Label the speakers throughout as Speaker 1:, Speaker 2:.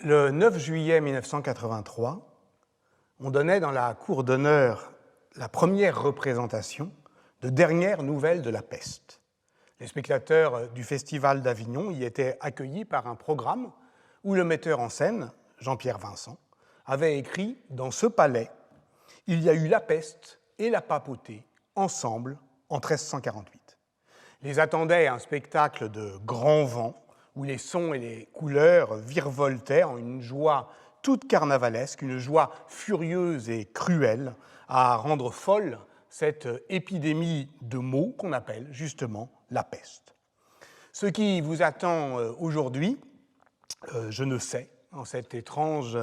Speaker 1: Le 9 juillet 1983, on donnait dans la cour d'honneur la première représentation de Dernières nouvelles de la peste. Les spectateurs du Festival d'Avignon y étaient accueillis par un programme où le metteur en scène, Jean-Pierre Vincent, avait écrit « Dans ce palais, il y a eu la peste et la papauté ensemble en 1348 ». Les attendait un spectacle de grand vent où les sons et les couleurs virevoltaient en une joie toute carnavalesque, une joie furieuse et cruelle à rendre folle cette épidémie de maux qu'on appelle justement la peste. Ce qui vous attend aujourd'hui, je ne sais, en cet étrange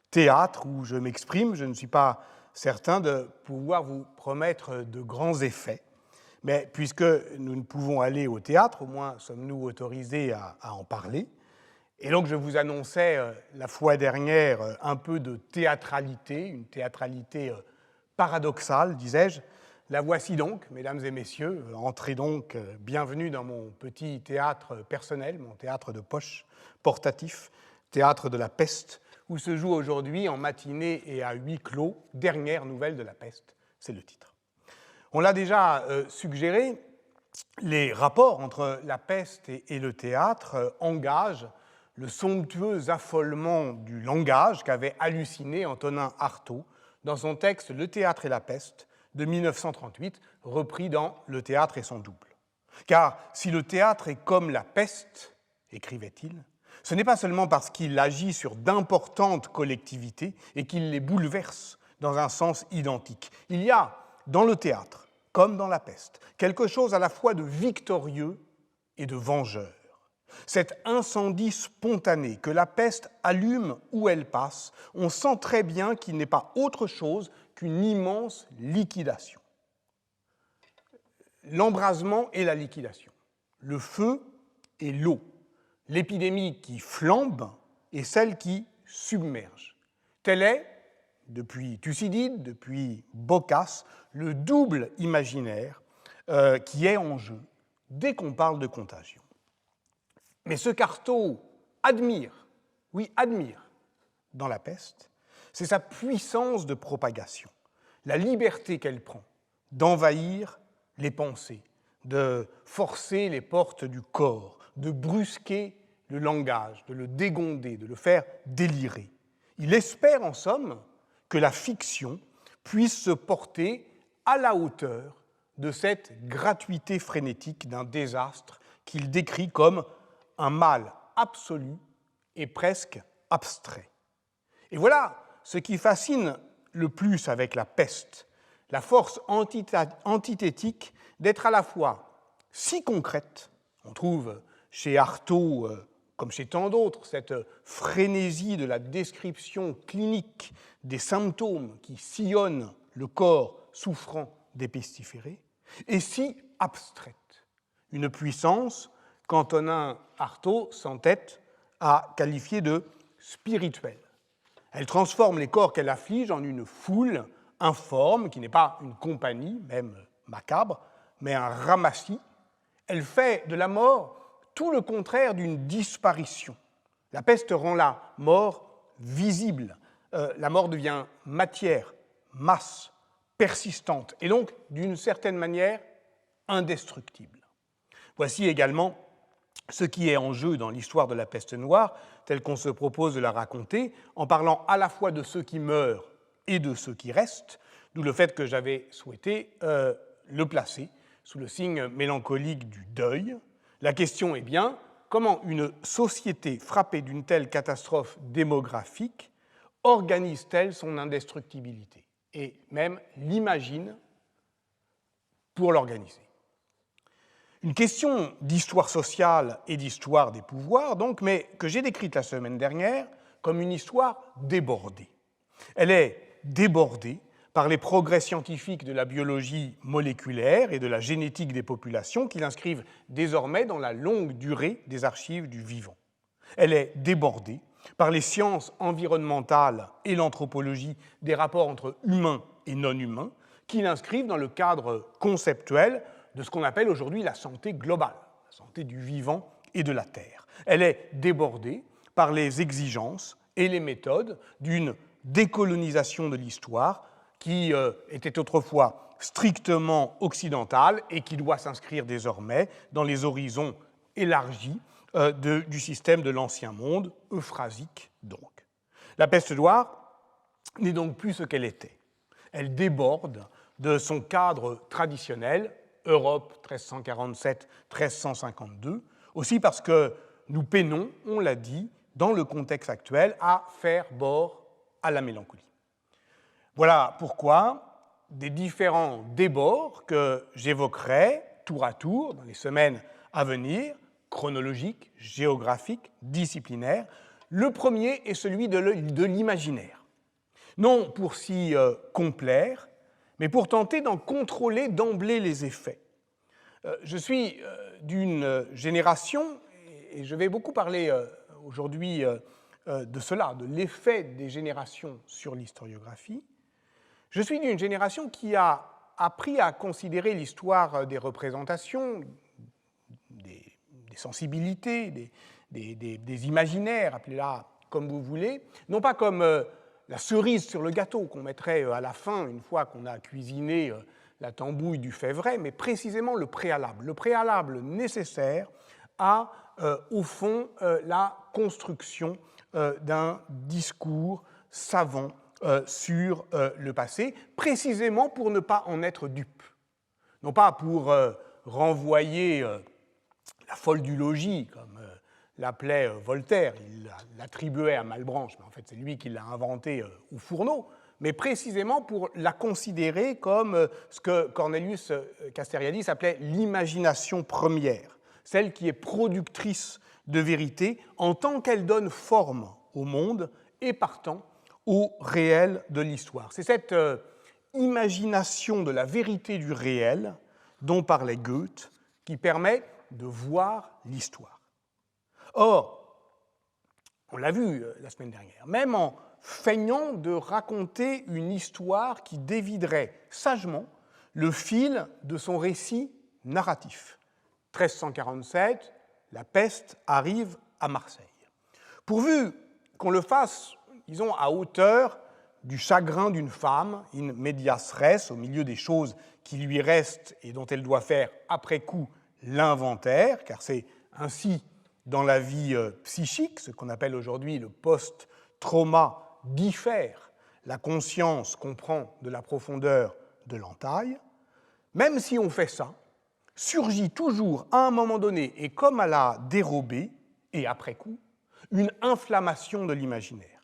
Speaker 1: théâtre où je m'exprime, je ne suis pas certain de pouvoir vous promettre de grands effets, mais puisque nous ne pouvons aller au théâtre, au moins sommes-nous autorisés à en parler. Et donc je vous annonçais la fois dernière un peu de théâtralité, une théâtralité paradoxale, disais-je. La voici donc, mesdames et messieurs, entrez donc, bienvenue dans mon petit théâtre personnel, mon théâtre de poche portatif, théâtre de la peste, où se joue aujourd'hui en matinée et à huis clos, Dernières nouvelles de la peste, c'est le titre. On l'a déjà suggéré, les rapports entre la peste et le théâtre engagent le somptueux affolement du langage qu'avait halluciné Antonin Artaud dans son texte « Le théâtre et la peste » de 1938, repris dans « Le théâtre et son double ». Car si le théâtre est comme la peste, écrivait-il, ce n'est pas seulement parce qu'il agit sur d'importantes collectivités et qu'il les bouleverse dans un sens identique. Il y a dans le théâtre, comme dans la peste, quelque chose à la fois de victorieux et de vengeur. Cet incendie spontané que la peste allume où elle passe, on sent très bien qu'il n'est pas autre chose qu'une immense liquidation. L'embrasement et la liquidation, le feu et l'eau, l'épidémie qui flambe et celle qui submerge. Tel est, depuis Thucydide, depuis Boccace, le double imaginaire qui est en jeu dès qu'on parle de contagion. Mais ce qu'Artaud admire, oui, admire dans la peste, c'est sa puissance de propagation, la liberté qu'elle prend d'envahir les pensées, de forcer les portes du corps, de brusquer le langage, de le dégonder, de le faire délirer. Il espère, en somme, que la fiction puisse se porter à la hauteur de cette gratuité frénétique d'un désastre qu'il décrit comme un mal absolu et presque abstrait. Et voilà ce qui fascine le plus avec la peste, la force antithétique d'être à la fois si concrète, on trouve chez Artaud, comme chez tant d'autres, cette frénésie de la description clinique des symptômes qui sillonnent le corps souffrant des pestiférés, et si abstraite, une puissance qu'Antonin Artaud s'entête à qualifier de spirituelle. Elle transforme les corps qu'elle afflige en une foule informe, qui n'est pas une compagnie, même macabre, mais un ramassis. Elle fait de la mort tout le contraire d'une disparition. La peste rend la mort visible. La mort devient matière, masse, persistante, et donc, d'une certaine manière, indestructible. Voici également ce qui est en jeu dans l'histoire de la peste noire, telle qu'on se propose de la raconter, en parlant à la fois de ceux qui meurent et de ceux qui restent, d'où le fait que j'avais souhaité le placer sous le signe mélancolique du deuil. La question est bien, comment une société frappée d'une telle catastrophe démographique organise-t-elle son indestructibilité et même l'imagine pour l'organiser? Une question d'histoire sociale et d'histoire des pouvoirs, donc, mais que j'ai décrite la semaine dernière comme une histoire débordée. Elle est débordée par les progrès scientifiques de la biologie moléculaire et de la génétique des populations qui l'inscrivent désormais dans la longue durée des archives du vivant. Elle est débordée par les sciences environnementales et l'anthropologie des rapports entre humains et non-humains qui l'inscrivent dans le cadre conceptuel de ce qu'on appelle aujourd'hui la santé globale, la santé du vivant et de la Terre. Elle est débordée par les exigences et les méthodes d'une décolonisation de l'histoire qui était autrefois strictement occidentale et qui doit s'inscrire désormais dans les horizons élargis du système de l'Ancien Monde, euphrasique donc. La peste noire n'est donc plus ce qu'elle était. Elle déborde de son cadre traditionnel, Europe 1347-1352, aussi parce que nous peinons, on l'a dit, dans le contexte actuel, à faire bord à la mélancolie. Voilà pourquoi des différents débords que j'évoquerai tour à tour dans les semaines à venir, chronologiques, géographiques, disciplinaires. Le premier est celui de l'imaginaire. Non pour s'y complaire, mais pour tenter d'en contrôler d'emblée les effets. Je suis d'une génération, et je vais beaucoup parler aujourd'hui de cela, de l'effet des générations sur l'historiographie. Je suis d'une génération qui a appris à considérer l'histoire des représentations, des sensibilités, des imaginaires, appelez-la comme vous voulez, non pas comme la cerise sur le gâteau qu'on mettrait à la fin, une fois qu'on a cuisiné la tambouille du fait vrai, mais précisément le préalable nécessaire à, au fond, la construction d'un discours savant sur le passé, précisément pour ne pas en être dupe. Non pas pour renvoyer la folle du logis, comme l'appelait Voltaire, il l'attribuait à Malebranche, mais en fait c'est lui qui l'a inventé au fourneau, mais précisément pour la considérer comme ce que Cornelius Castoriadis appelait l'imagination première, celle qui est productrice de vérité en tant qu'elle donne forme au monde et partant au réel de l'histoire. C'est cette imagination de la vérité du réel dont parlait Goethe qui permet de voir l'histoire. Or, on l'a vu la semaine dernière, même en feignant de raconter une histoire qui déviderait sagement le fil de son récit narratif. 1347, la peste arrive à Marseille. Pourvu qu'on le fasse, disons, à hauteur du chagrin d'une femme, in medias res, au milieu des choses qui lui restent et dont elle doit faire après coup l'inventaire, car c'est ainsi dans la vie psychique, ce qu'on appelle aujourd'hui le post-trauma diffère, la conscience comprend de la profondeur de l'entaille. Même si on fait ça, surgit toujours à un moment donné, et comme à la dérobée, et après coup, une inflammation de l'imaginaire.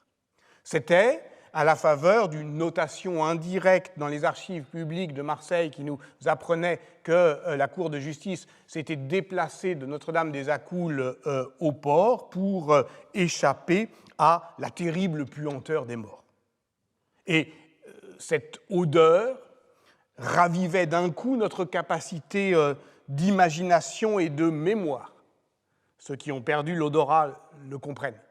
Speaker 1: C'était à la faveur d'une notation indirecte dans les archives publiques de Marseille qui nous apprenait que la Cour de justice s'était déplacée de Notre-Dame-des-Accoules au port pour échapper à la terrible puanteur des morts. Et cette odeur ravivait d'un coup notre capacité d'imagination et de mémoire. Ceux qui ont perdu l'odorat le comprennent.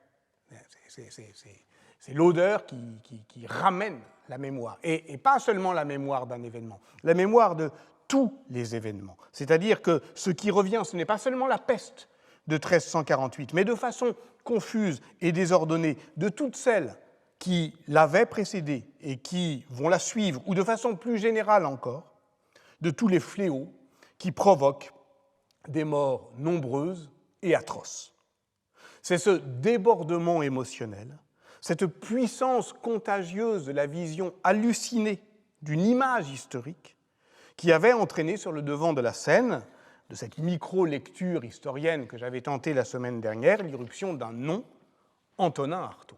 Speaker 1: C'est l'odeur qui ramène la mémoire, et pas seulement la mémoire d'un événement, la mémoire de tous les événements. C'est-à-dire que ce qui revient, ce n'est pas seulement la peste de 1348, mais de façon confuse et désordonnée de toutes celles qui l'avaient précédée et qui vont la suivre, ou de façon plus générale encore, de tous les fléaux qui provoquent des morts nombreuses et atroces. C'est ce débordement émotionnel, cette puissance contagieuse de la vision hallucinée d'une image historique qui avait entraîné sur le devant de la scène, de cette micro-lecture historienne que j'avais tentée la semaine dernière, l'irruption d'un nom, Antonin Artaud.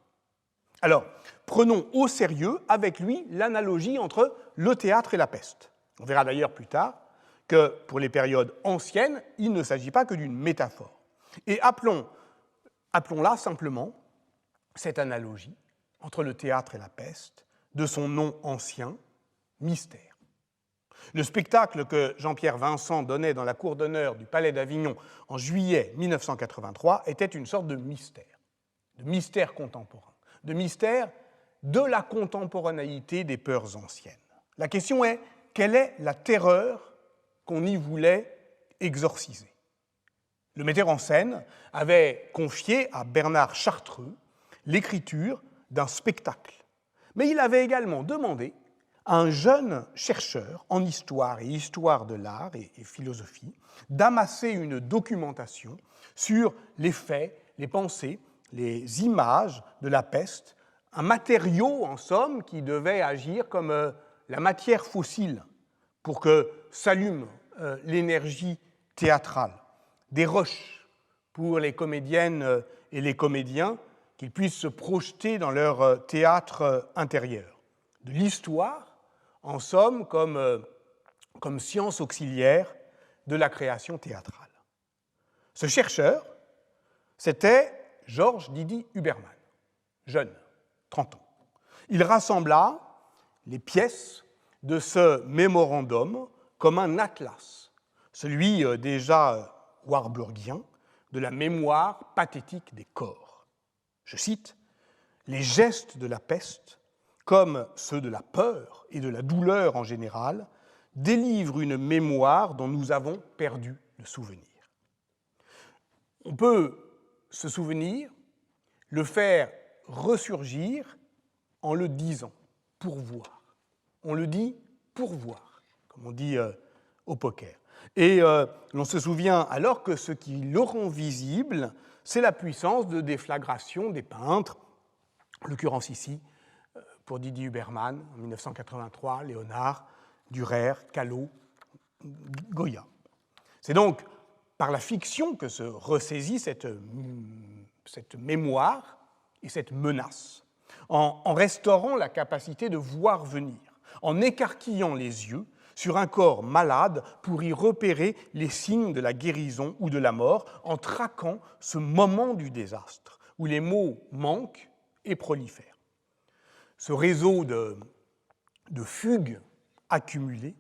Speaker 1: Alors, prenons au sérieux avec lui l'analogie entre le théâtre et la peste. On verra d'ailleurs plus tard que pour les périodes anciennes, il ne s'agit pas que d'une métaphore. Et appelons-la simplement cette analogie entre le théâtre et la peste, de son nom ancien, mystère. Le spectacle que Jean-Pierre Vincent donnait dans la cour d'honneur du Palais d'Avignon en juillet 1983 était une sorte de mystère contemporain, de mystère de la contemporanéité des peurs anciennes. La question est, quelle est la terreur qu'on y voulait exorciser? Le metteur en scène avait confié à Bernard Chartreux l'écriture d'un spectacle. Mais il avait également demandé à un jeune chercheur en histoire et histoire de l'art et philosophie d'amasser une documentation sur les faits, les pensées, les images de la peste, un matériau, en somme, qui devait agir comme la matière fossile pour que s'allume l'énergie théâtrale, des roches pour les comédiennes et les comédiens, qu'ils puissent se projeter dans leur théâtre intérieur, de l'histoire, en somme, comme science auxiliaire de la création théâtrale. Ce chercheur, c'était Georges Didi Huberman, jeune, 30 ans. Il rassembla les pièces de ce mémorandum comme un atlas, celui déjà warburgien de la mémoire pathétique des corps. Je cite, « Les gestes de la peste, comme ceux de la peur et de la douleur en général, délivrent une mémoire dont nous avons perdu le souvenir. » On peut se souvenir, le faire ressurgir en le disant, pour voir. On le dit pour voir, comme on dit au poker. Et l'on se souvient alors que ce qui le rend visible, c'est la puissance de déflagration des peintres, en l'occurrence ici, pour Didi Huberman, en 1983, Léonard, Dürer, Callot, Goya. C'est donc par la fiction que se ressaisit cette mémoire et cette menace, en restaurant la capacité de voir venir, en écarquillant les yeux sur un corps malade pour y repérer les signes de la guérison ou de la mort, en traquant ce moment du désastre où les mots manquent et prolifèrent. Ce réseau de fugues accumulées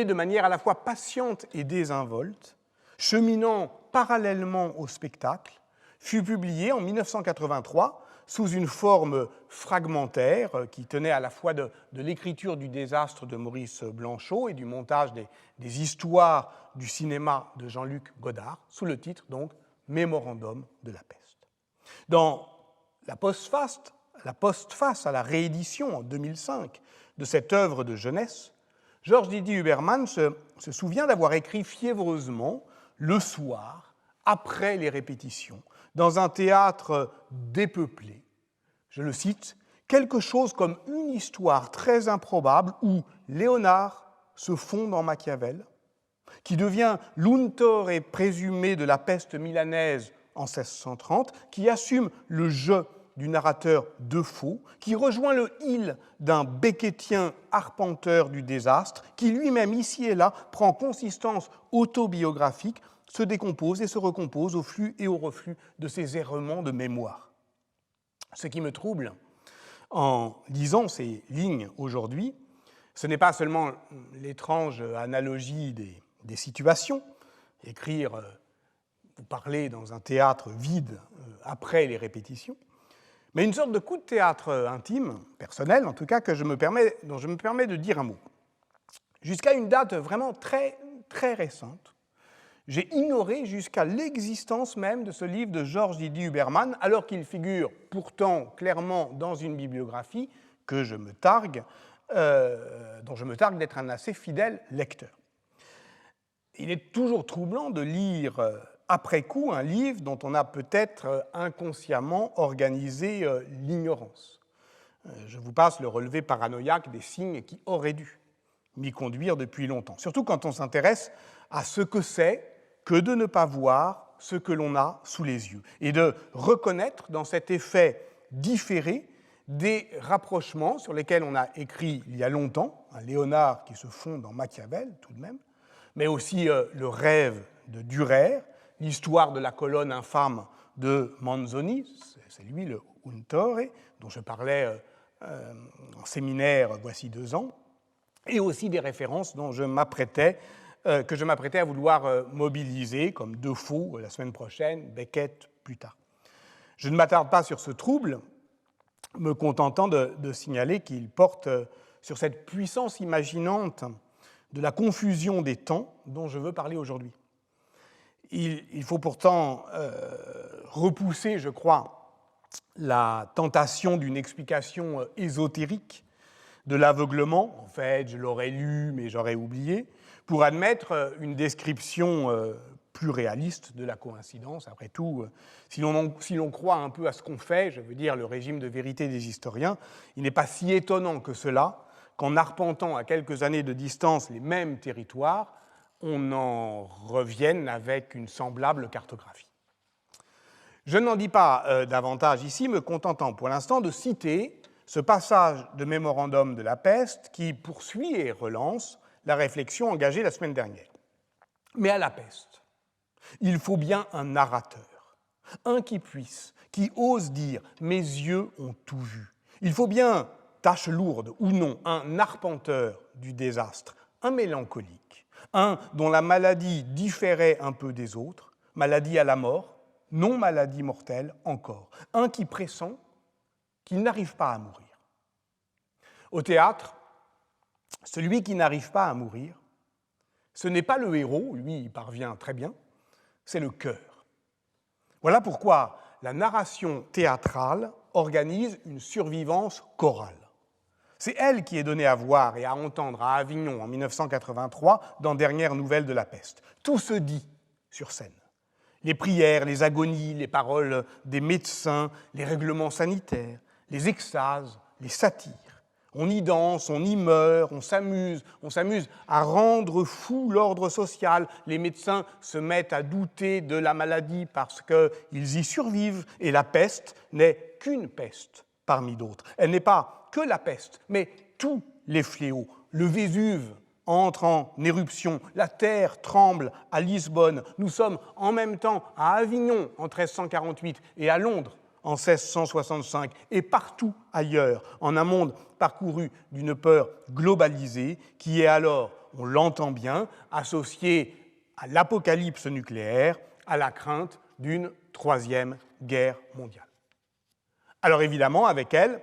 Speaker 1: de manière à la fois patiente et désinvolte, cheminant parallèlement au spectacle, fut publié en 1983 sous une forme fragmentaire qui tenait à la fois de l'écriture du désastre de Maurice Blanchot et du montage des histoires du cinéma de Jean-Luc Godard, sous le titre donc « Mémorandum de la peste ». Dans la postface à la réédition en 2005 de cette œuvre de jeunesse, Georges Didi Huberman se souvient d'avoir écrit fiévreusement le soir, après les répétitions, dans un théâtre dépeuplé, je le cite, « quelque chose comme une histoire très improbable où Léonard se fond dans Machiavel, qui devient l'untore présumé de la peste milanaise en 1630, qui assume le jeu du narrateur de faux, qui rejoint le il d'un Becketien arpenteur du désastre, qui lui-même, ici et là, prend consistance autobiographique, se décompose et se recompose au flux et au reflux de ces errements de mémoire. Ce qui me trouble en lisant ces lignes aujourd'hui, ce n'est pas seulement l'étrange analogie des situations, écrire ou parler dans un théâtre vide après les répétitions, mais une sorte de coup de théâtre intime, personnel en tout cas, dont je me permets de dire un mot. Jusqu'à une date vraiment très, très récente, j'ai ignoré jusqu'à l'existence même de ce livre de Georges Didi Huberman, alors qu'il figure pourtant clairement dans une bibliographie dont je me targue d'être un assez fidèle lecteur. Il est toujours troublant de lire après coup un livre dont on a peut-être inconsciemment organisé l'ignorance. Je vous passe le relevé paranoïaque des signes qui auraient dû m'y conduire depuis longtemps, surtout quand on s'intéresse à ce que c'est que de ne pas voir ce que l'on a sous les yeux et de reconnaître dans cet effet différé des rapprochements sur lesquels on a écrit il y a longtemps, un Léonard qui se fond dans Machiavel tout de même, mais aussi le rêve de Dürer, l'histoire de la colonne infâme de Manzoni, c'est lui le Untore, dont je parlais en séminaire voici 2 ans, et aussi des références que je m'apprêtais à vouloir mobiliser, comme Defoe la semaine prochaine, Beckett plus tard. Je ne m'attarde pas sur ce trouble, me contentant de signaler qu'il porte sur cette puissance imaginante de la confusion des temps dont je veux parler aujourd'hui. Il faut pourtant repousser, je crois, la tentation d'une explication ésotérique de l'aveuglement. En fait, je l'aurais lu, mais j'aurais oublié, pour admettre une description plus réaliste de la coïncidence. Après tout, si l'on croit un peu à ce qu'on fait, je veux dire le régime de vérité des historiens, il n'est pas si étonnant que cela qu'en arpentant à quelques années de distance les mêmes territoires, on en revienne avec une semblable cartographie. Je n'en dis pas davantage ici, me contentant pour l'instant de citer ce passage de mémorandum de la peste qui poursuit et relance la réflexion engagée la semaine dernière. Mais à la peste, il faut bien un narrateur, un qui ose dire « mes yeux ont tout vu ». Il faut bien, tâche lourde ou non, un arpenteur du désastre, un mélancolique, un dont la maladie différait un peu des autres, maladie à la mort, non maladie mortelle encore, un qui pressent qu'il n'arrive pas à mourir. Au théâtre, celui qui n'arrive pas à mourir, ce n'est pas le héros, lui il parvient très bien, c'est le cœur. Voilà pourquoi la narration théâtrale organise une survivance chorale. C'est elle qui est donnée à voir et à entendre à Avignon en 1983 dans Dernières nouvelles de la peste. Tout se dit sur scène. Les prières, les agonies, les paroles des médecins, les règlements sanitaires, les extases, les satires. On y danse, on y meurt, on s'amuse à rendre fou l'ordre social. Les médecins se mettent à douter de la maladie parce qu'ils y survivent. Et la peste n'est qu'une peste parmi d'autres. Elle n'est pas que la peste, mais tous les fléaux. Le Vésuve entre en éruption, la terre tremble à Lisbonne. Nous sommes en même temps à Avignon en 1348 et à Londres en 1665, et partout ailleurs, en un monde parcouru d'une peur globalisée qui est alors, on l'entend bien, associée à l'apocalypse nucléaire, à la crainte d'une troisième guerre mondiale. Alors évidemment, avec elle,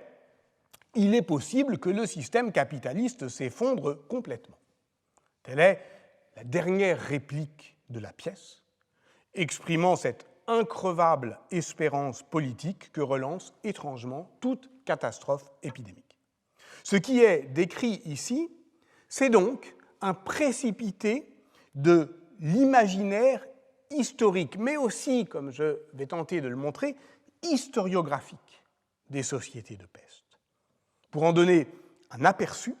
Speaker 1: il est possible que le système capitaliste s'effondre complètement. Telle est la dernière réplique de la pièce, exprimant cette increvable espérance politique que relance étrangement toute catastrophe épidémique. Ce qui est décrit ici, c'est donc un précipité de l'imaginaire historique, mais aussi, comme je vais tenter de le montrer, historiographique des sociétés de peste. Pour en donner un aperçu,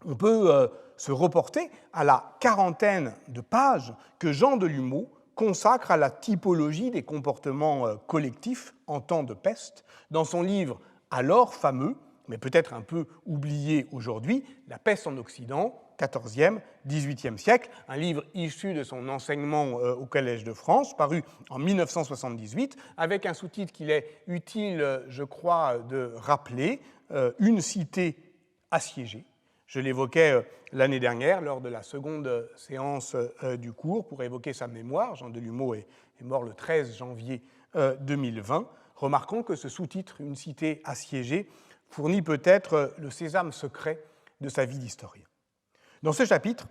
Speaker 1: on peut se reporter à la quarantaine de pages que Jean Delumeau consacre à la typologie des comportements collectifs en temps de peste dans son livre alors fameux, mais peut-être un peu oublié aujourd'hui, La peste en Occident, 14e, 18e siècle, un livre issu de son enseignement au Collège de France, paru en 1978, avec un sous-titre qu'il est utile, je crois, de rappeler, Une cité assiégée. Je l'évoquais l'année dernière lors de la seconde séance du cours pour évoquer sa mémoire. Jean Delumeau est mort le 13 janvier 2020. Remarquons que ce sous-titre, Une cité assiégée, fournit peut-être le sésame secret de sa vie d'historien. Dans ce chapitre,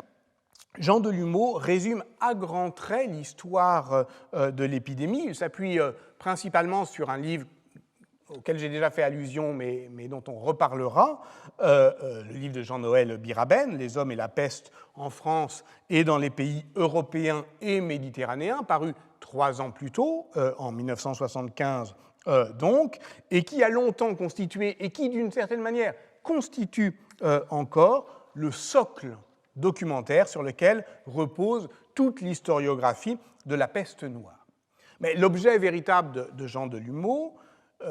Speaker 1: Jean Delumeau résume à grands traits l'histoire de l'épidémie. Il s'appuie principalement sur un livre auquel j'ai déjà fait allusion, mais dont on reparlera, le livre de Jean-Noël Biraben, Les hommes et la peste en France et dans les pays européens et méditerranéens, paru 3 ans plus tôt, en 1975 donc, et qui a longtemps constitué, et qui d'une certaine manière constitue encore le socle documentaire sur lequel repose toute l'historiographie de la peste noire. Mais l'objet véritable de Jean Delumeau,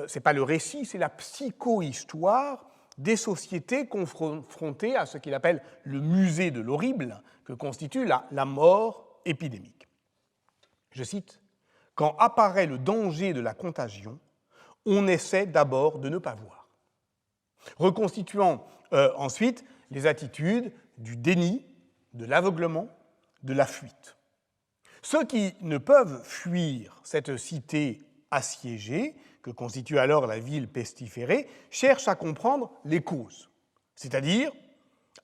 Speaker 1: ce n'est pas le récit, c'est la psychohistoire des sociétés confrontées à ce qu'il appelle le musée de l'horrible, que constitue la mort épidémique. Je cite, « Quand apparaît le danger de la contagion, on essaie d'abord de ne pas voir. » Reconstituant ensuite les attitudes du déni, de l'aveuglement, de la fuite. Ceux qui ne peuvent fuir cette cité assiégée, que constitue alors la ville pestiférée, cherchent à comprendre les causes, c'est-à-dire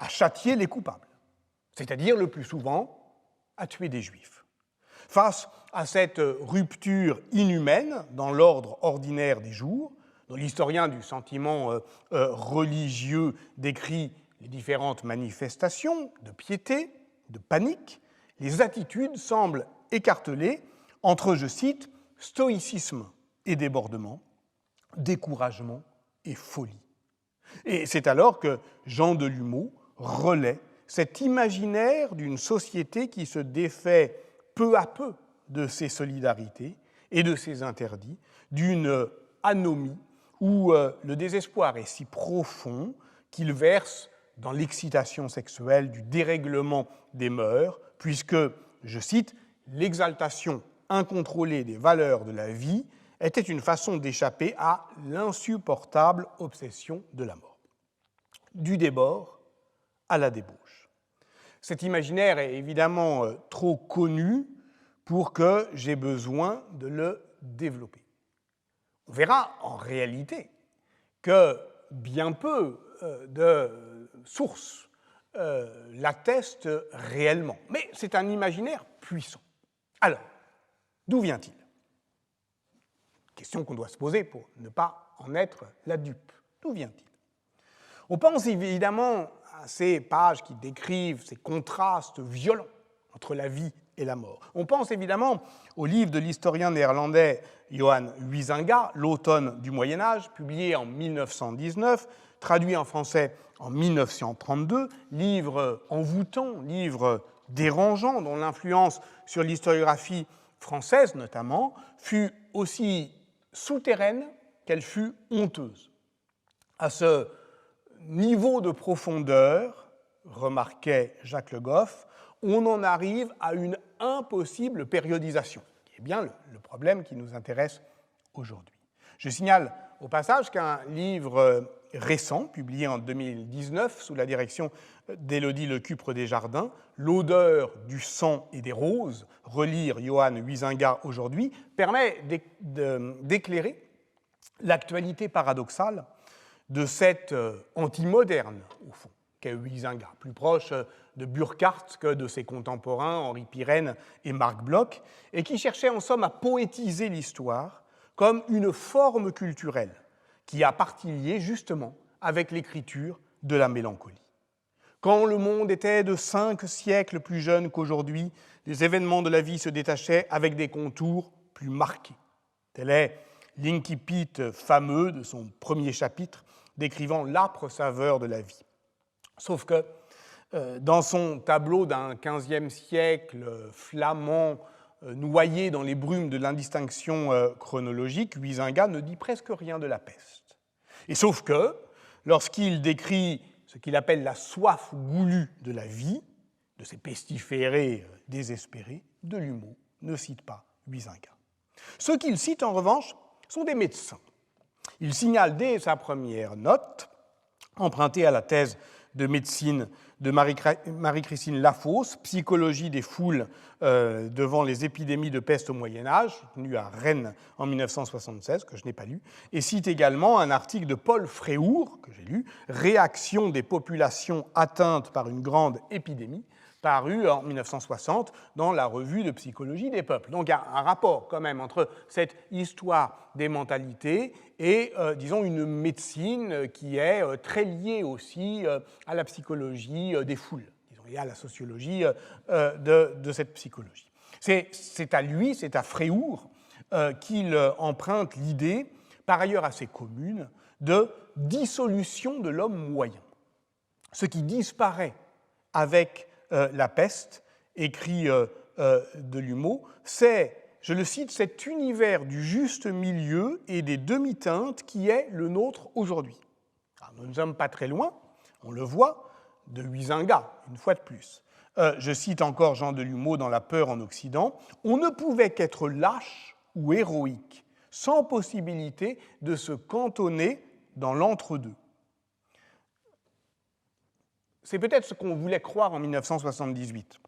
Speaker 1: à châtier les coupables, c'est-à-dire le plus souvent à tuer des Juifs. Face à cette rupture inhumaine dans l'ordre ordinaire des jours, dont l'historien du sentiment religieux décrit les différentes manifestations de piété, de panique, les attitudes semblent écartelées entre, je cite, stoïcisme et débordement, découragement et folie. Et c'est alors que Jean Delumeau relaie cet imaginaire d'une société qui se défait peu à peu de ses solidarités et de ses interdits, d'une anomie où le désespoir est si profond qu'il verse dans l'excitation sexuelle du dérèglement des mœurs, puisque, je cite, « l'exaltation incontrôlée des valeurs de la vie était une façon d'échapper à l'insupportable obsession de la mort. » Du débord à la débauche. Cet imaginaire est évidemment trop connu pour que j'aie besoin de le développer. On verra en réalité que bien peu de sources l'attestent réellement, mais c'est un imaginaire puissant. Alors, d'où vient-il? Question qu'on doit se poser pour ne pas en être la dupe. D'où vient-il? On pense évidemment à ces pages qui décrivent ces contrastes violents entre la vie et la mort. On pense évidemment au livre de l'historien néerlandais Johan Huizinga, L'automne du Moyen-Âge, publié en 1919, traduit en français en 1932, livre envoûtant, livre dérangeant, dont l'influence sur l'historiographie française notamment fut aussi souterraine qu'elle fut honteuse. À ce niveau de profondeur, remarquait Jacques Le Goff, on en arrive à une impossible périodisation, qui est bien le problème qui nous intéresse aujourd'hui. Je signale au passage qu'un livre récent, publié en 2019 sous la direction d'Élodie Lecupre Desjardins, L'odeur du sang et des roses, relire Johan Huizinga aujourd'hui, permet d'éclairer l'actualité paradoxale de cette anti-moderne, au fond, qu'est Huizinga, plus proche de Burckhardt que de ses contemporains Henri Pirenne et Marc Bloch, et qui cherchait en somme à poétiser l'histoire comme une forme culturelle qui a partie liée justement avec l'écriture de la mélancolie. Quand le monde était de 5 siècles plus jeune qu'aujourd'hui, les événements de la vie se détachaient avec des contours plus marqués. Tel est l'incipit fameux de son premier chapitre décrivant l'âpre saveur de la vie. Sauf que dans son tableau d'un XVe siècle flamand noyé dans les brumes de l'indistinction chronologique, Huizinga ne dit presque rien de la peste. Et sauf que, lorsqu'il décrit ce qu'il appelle la soif goulue de la vie, de ces pestiférés désespérés, Delumeau ne cite pas Huizinga. Ceux qu'il cite, en revanche, sont des médecins. Il signale dès sa première note, empruntée à la thèse de médecine de Marie-Christine Lafosse, Psychologie des foules devant les épidémies de peste au Moyen-Âge, tenue à Rennes en 1976, que je n'ai pas lu, et cite également un article de Paul Fréhour, que j'ai lu, Réaction des populations atteintes par une grande épidémie, paru en 1960 dans la revue de psychologie des peuples. Donc il y a un rapport quand même entre cette histoire des mentalités et, disons, une médecine qui est très liée aussi à la psychologie des foules, disons, et à la sociologie de cette psychologie. C'est à lui, c'est à Fréhour qu'il emprunte l'idée, par ailleurs assez commune, de dissolution de l'homme moyen. Ce qui disparaît avec la peste, écrit Delumeau, c'est, je le cite, cet univers du juste milieu et des demi-teintes qui est le nôtre aujourd'hui. Nous ne sommes pas très loin, on le voit, de Huizinga, une fois de plus. Je cite encore Jean Delumeau dans La peur en Occident, on ne pouvait qu'être lâche ou héroïque, sans possibilité de se cantonner dans l'entre-deux. C'est peut-être ce qu'on voulait croire en 1978,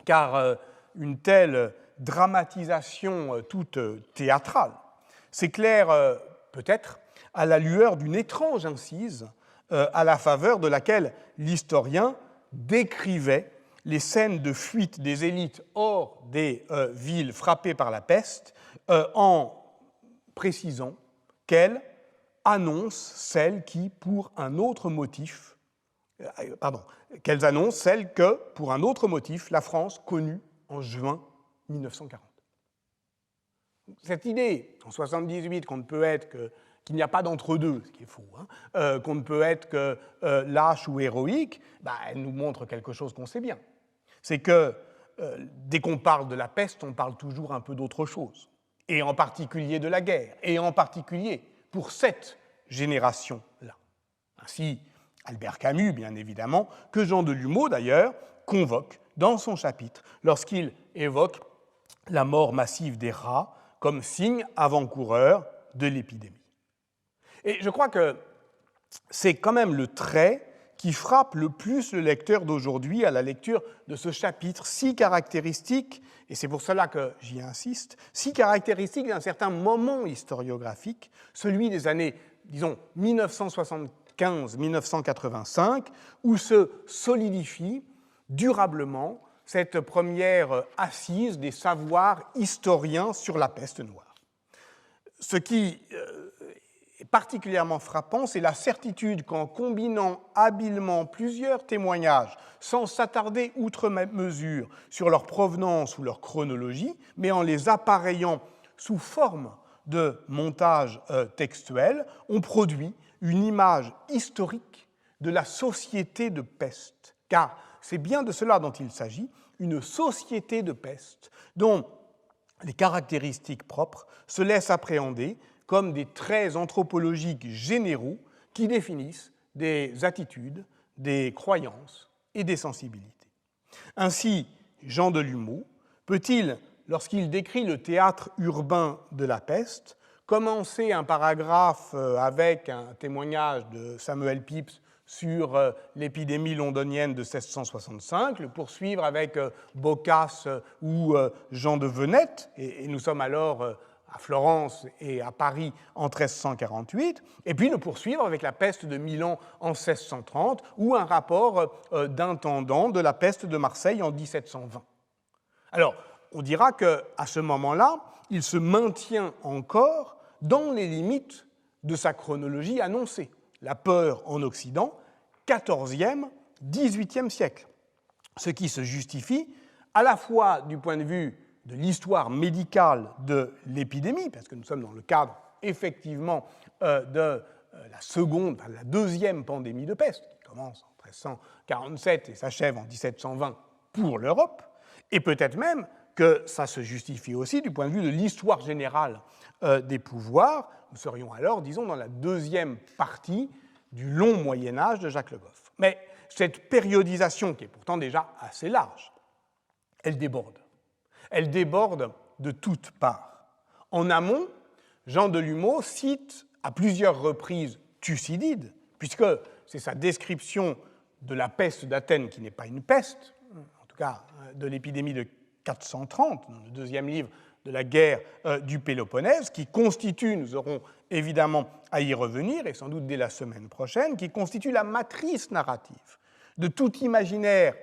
Speaker 1: car une telle dramatisation toute théâtrale s'éclaire peut-être à la lueur d'une étrange incise à la faveur de laquelle l'historien décrivait les scènes de fuite des élites hors des villes frappées par la peste en précisant qu'elle annonce celles qui, pour un autre motif, qu'elles annoncent celles que, pour un autre motif, la France connut en juin 1940. Cette idée, en 1978, qu'on ne peut être qu'il n'y a pas d'entre-deux, ce qui est faux, qu'on ne peut être que lâche ou héroïque, elle nous montre quelque chose qu'on sait bien. C'est que dès qu'on parle de la peste, on parle toujours un peu d'autre chose, et en particulier de la guerre, et en particulier pour cette génération-là. Ainsi, Albert Camus, bien évidemment, que Jean Delumeau, d'ailleurs, convoque dans son chapitre lorsqu'il évoque la mort massive des rats comme signe avant-coureur de l'épidémie. Et je crois que c'est quand même le trait qui frappe le plus le lecteur d'aujourd'hui à la lecture de ce chapitre si caractéristique, et c'est pour cela que j'y insiste, si caractéristique d'un certain moment historiographique, celui des années, disons, 1975-1985, où se solidifie durablement cette première assise des savoirs historiens sur la peste noire. Ce qui est particulièrement frappant, c'est la certitude qu'en combinant habilement plusieurs témoignages, sans s'attarder outre mesure sur leur provenance ou leur chronologie, mais en les appareillant sous forme de montage textuel, on produit une image historique de la société de peste. Car c'est bien de cela dont il s'agit, une société de peste dont les caractéristiques propres se laissent appréhender comme des traits anthropologiques généraux qui définissent des attitudes, des croyances et des sensibilités. Ainsi, Jean Delumeau peut-il, lorsqu'il décrit le théâtre urbain de la peste, commencer un paragraphe avec un témoignage de Samuel Pepys sur l'épidémie londonienne de 1665, le poursuivre avec Boccace ou Jean de Venette, et nous sommes alors à Florence et à Paris en 1348, et puis le poursuivre avec la peste de Milan en 1630, ou un rapport d'intendant de la peste de Marseille en 1720. Alors, on dira qu'à ce moment-là, il se maintient encore dans les limites de sa chronologie annoncée. La peur en Occident, 14e, 18e siècle. Ce qui se justifie à la fois du point de vue de l'histoire médicale de l'épidémie, parce que nous sommes dans le cadre effectivement de la deuxième pandémie de peste, qui commence en 1347 et s'achève en 1720 pour l'Europe, et peut-être même que ça se justifie aussi du point de vue de l'histoire générale des pouvoirs. Nous serions alors, disons, dans la deuxième partie du long Moyen-Âge de Jacques Le Goff. Mais cette périodisation, qui est pourtant déjà assez large, elle déborde. Elle déborde de toutes parts. En amont, Jean Delumeau cite à plusieurs reprises Thucydide, puisque c'est sa description de la peste d'Athènes qui n'est pas une peste, en tout cas de l'épidémie de 430, dans le deuxième livre de la guerre du Péloponnèse, qui constitue, nous aurons évidemment à y revenir, et sans doute dès la semaine prochaine, qui constitue la matrice narrative de tout imaginaire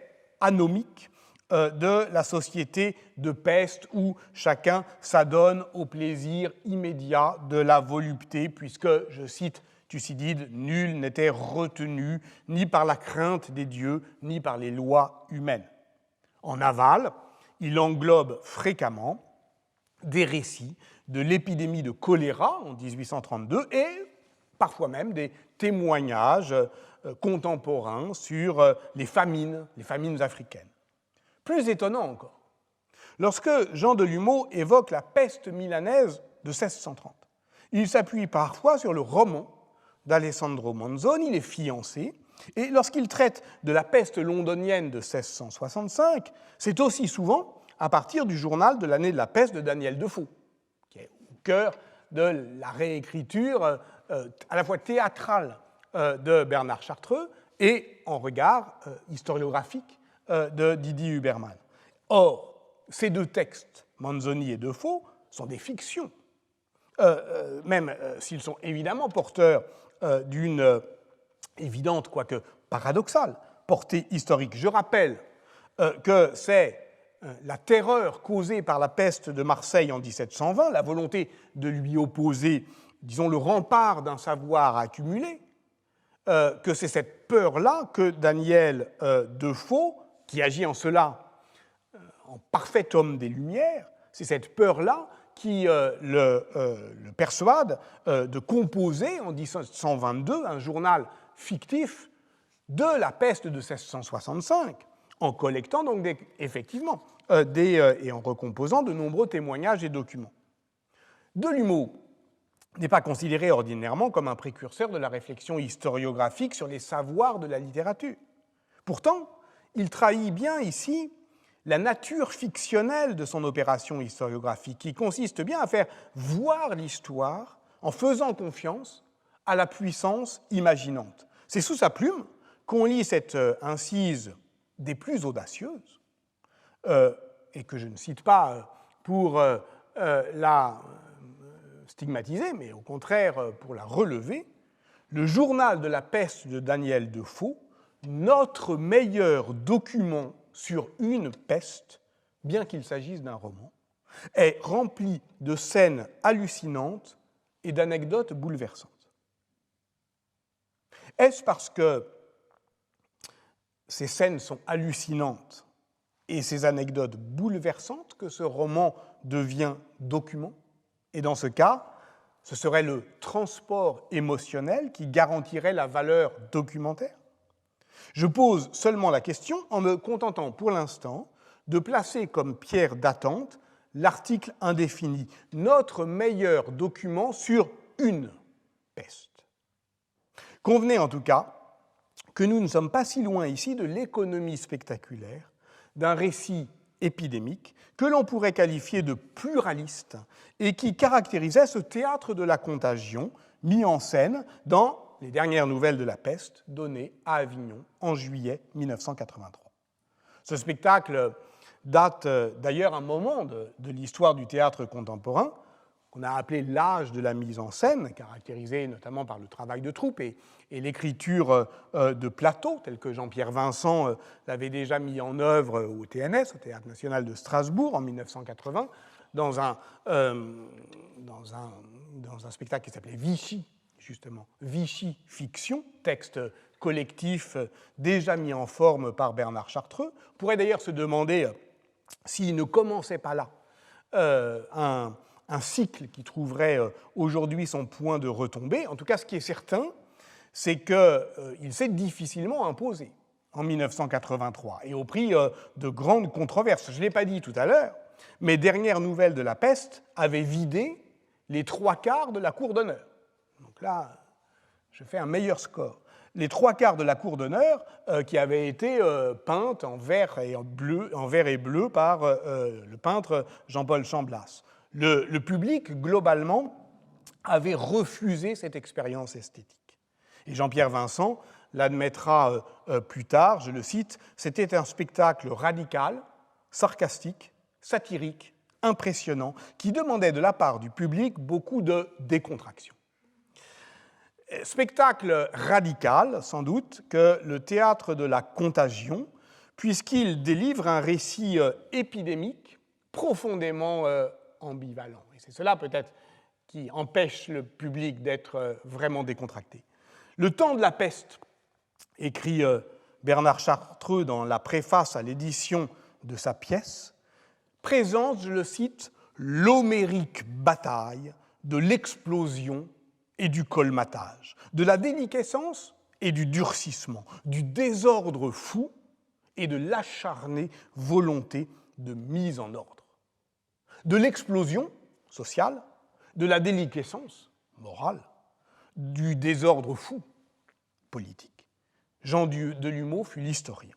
Speaker 1: anomique de la société de peste où chacun s'adonne au plaisir immédiat de la volupté, puisque, je cite Thucydide, nul n'était retenu ni par la crainte des dieux, ni par les lois humaines. En aval, il englobe fréquemment des récits de l'épidémie de choléra en 1832 et parfois même des témoignages contemporains sur les famines africaines. Plus étonnant encore, lorsque Jean Delumeau évoque la peste milanaise de 1630, il s'appuie parfois sur le roman d'Alessandro Manzoni, Les Fiancés, et lorsqu'il traite de la peste londonienne de 1665, c'est aussi souvent à partir du journal de l'année de la peste de Daniel Defoe, qui est au cœur de la réécriture à la fois théâtrale de Bernard Chartreux et en regard historiographique de Didier Huberman. Or, ces deux textes, Manzoni et Defoe, sont des fictions, même s'ils sont évidemment porteurs d'une évidente, quoique paradoxale, portée historique. Je rappelle que c'est la terreur causée par la peste de Marseille en 1720, la volonté de lui opposer, disons, le rempart d'un savoir accumulé, que c'est cette peur-là que Daniel Defoe, qui agit en cela en parfait homme des Lumières, c'est cette peur-là qui le persuade de composer en 1722 un journal fictif de la peste de 1665, en collectant donc effectivement et en recomposant de nombreux témoignages et documents. Delumeau n'est pas considéré ordinairement comme un précurseur de la réflexion historiographique sur les savoirs de la littérature. Pourtant, il trahit bien ici la nature fictionnelle de son opération historiographique, qui consiste bien à faire voir l'histoire en faisant confiance à la puissance imaginante. C'est sous sa plume qu'on lit cette incise des plus audacieuses, et que je ne cite pas pour la stigmatiser, mais au contraire pour la relever, le journal de la peste de Daniel Defoe, notre meilleur document sur une peste, bien qu'il s'agisse d'un roman, est rempli de scènes hallucinantes et d'anecdotes bouleversantes. Est-ce parce que ces scènes sont hallucinantes et ces anecdotes bouleversantes que ce roman devient document? Et dans ce cas, ce serait le transport émotionnel qui garantirait la valeur documentaire? Je pose seulement la question en me contentant pour l'instant de placer comme pierre d'attente l'article indéfini, notre meilleur document sur une peste. Convenez en tout cas que nous ne sommes pas si loin ici de l'économie spectaculaire d'un récit épidémique que l'on pourrait qualifier de pluraliste et qui caractérisait ce théâtre de la contagion mis en scène dans les dernières nouvelles de la peste données à Avignon en juillet 1983. Ce spectacle date d'ailleurs un moment de l'histoire du théâtre contemporain, qu'on a appelé l'âge de la mise en scène, caractérisé notamment par le travail de troupe et l'écriture de plateau, tel que Jean-Pierre Vincent l'avait déjà mis en œuvre au TNS, au Théâtre national de Strasbourg, en 1980, dans un spectacle qui s'appelait Vichy, justement, Vichy Fiction, texte collectif déjà mis en forme par Bernard Chartreux. On pourrait d'ailleurs se demander s'il ne commençait pas là un cycle qui trouverait aujourd'hui son point de retombée. En tout cas, ce qui est certain, c'est qu'il s'est difficilement imposé en 1983 et au prix de grandes controverses. Je ne l'ai pas dit tout à l'heure, mais dernières nouvelles de la peste avaient vidé les 3/4 de la cour d'honneur. Donc là, je fais un meilleur score. Les 3/4 de la cour d'honneur qui avaient été peintes en vert et bleu par le peintre Jean-Paul Chamblas. Le public, globalement, avait refusé cette expérience esthétique. Et Jean-Pierre Vincent l'admettra plus tard, je le cite, « C'était un spectacle radical, sarcastique, satirique, impressionnant, qui demandait de la part du public beaucoup de décontraction. » Spectacle radical, sans doute, que le théâtre de la contagion, puisqu'il délivre un récit épidémique profondément ambivalent. Et c'est cela peut-être qui empêche le public d'être vraiment décontracté. Le temps de la peste, écrit Bernard Chartreux dans la préface à l'édition de sa pièce, présente, je le cite, l'homérique bataille de l'explosion et du colmatage, de la déliquescence et du durcissement, du désordre fou et de l'acharnée volonté de mise en ordre. De l'explosion sociale, de la déliquescence morale, du désordre fou politique. Jean Delumeau fut l'historien.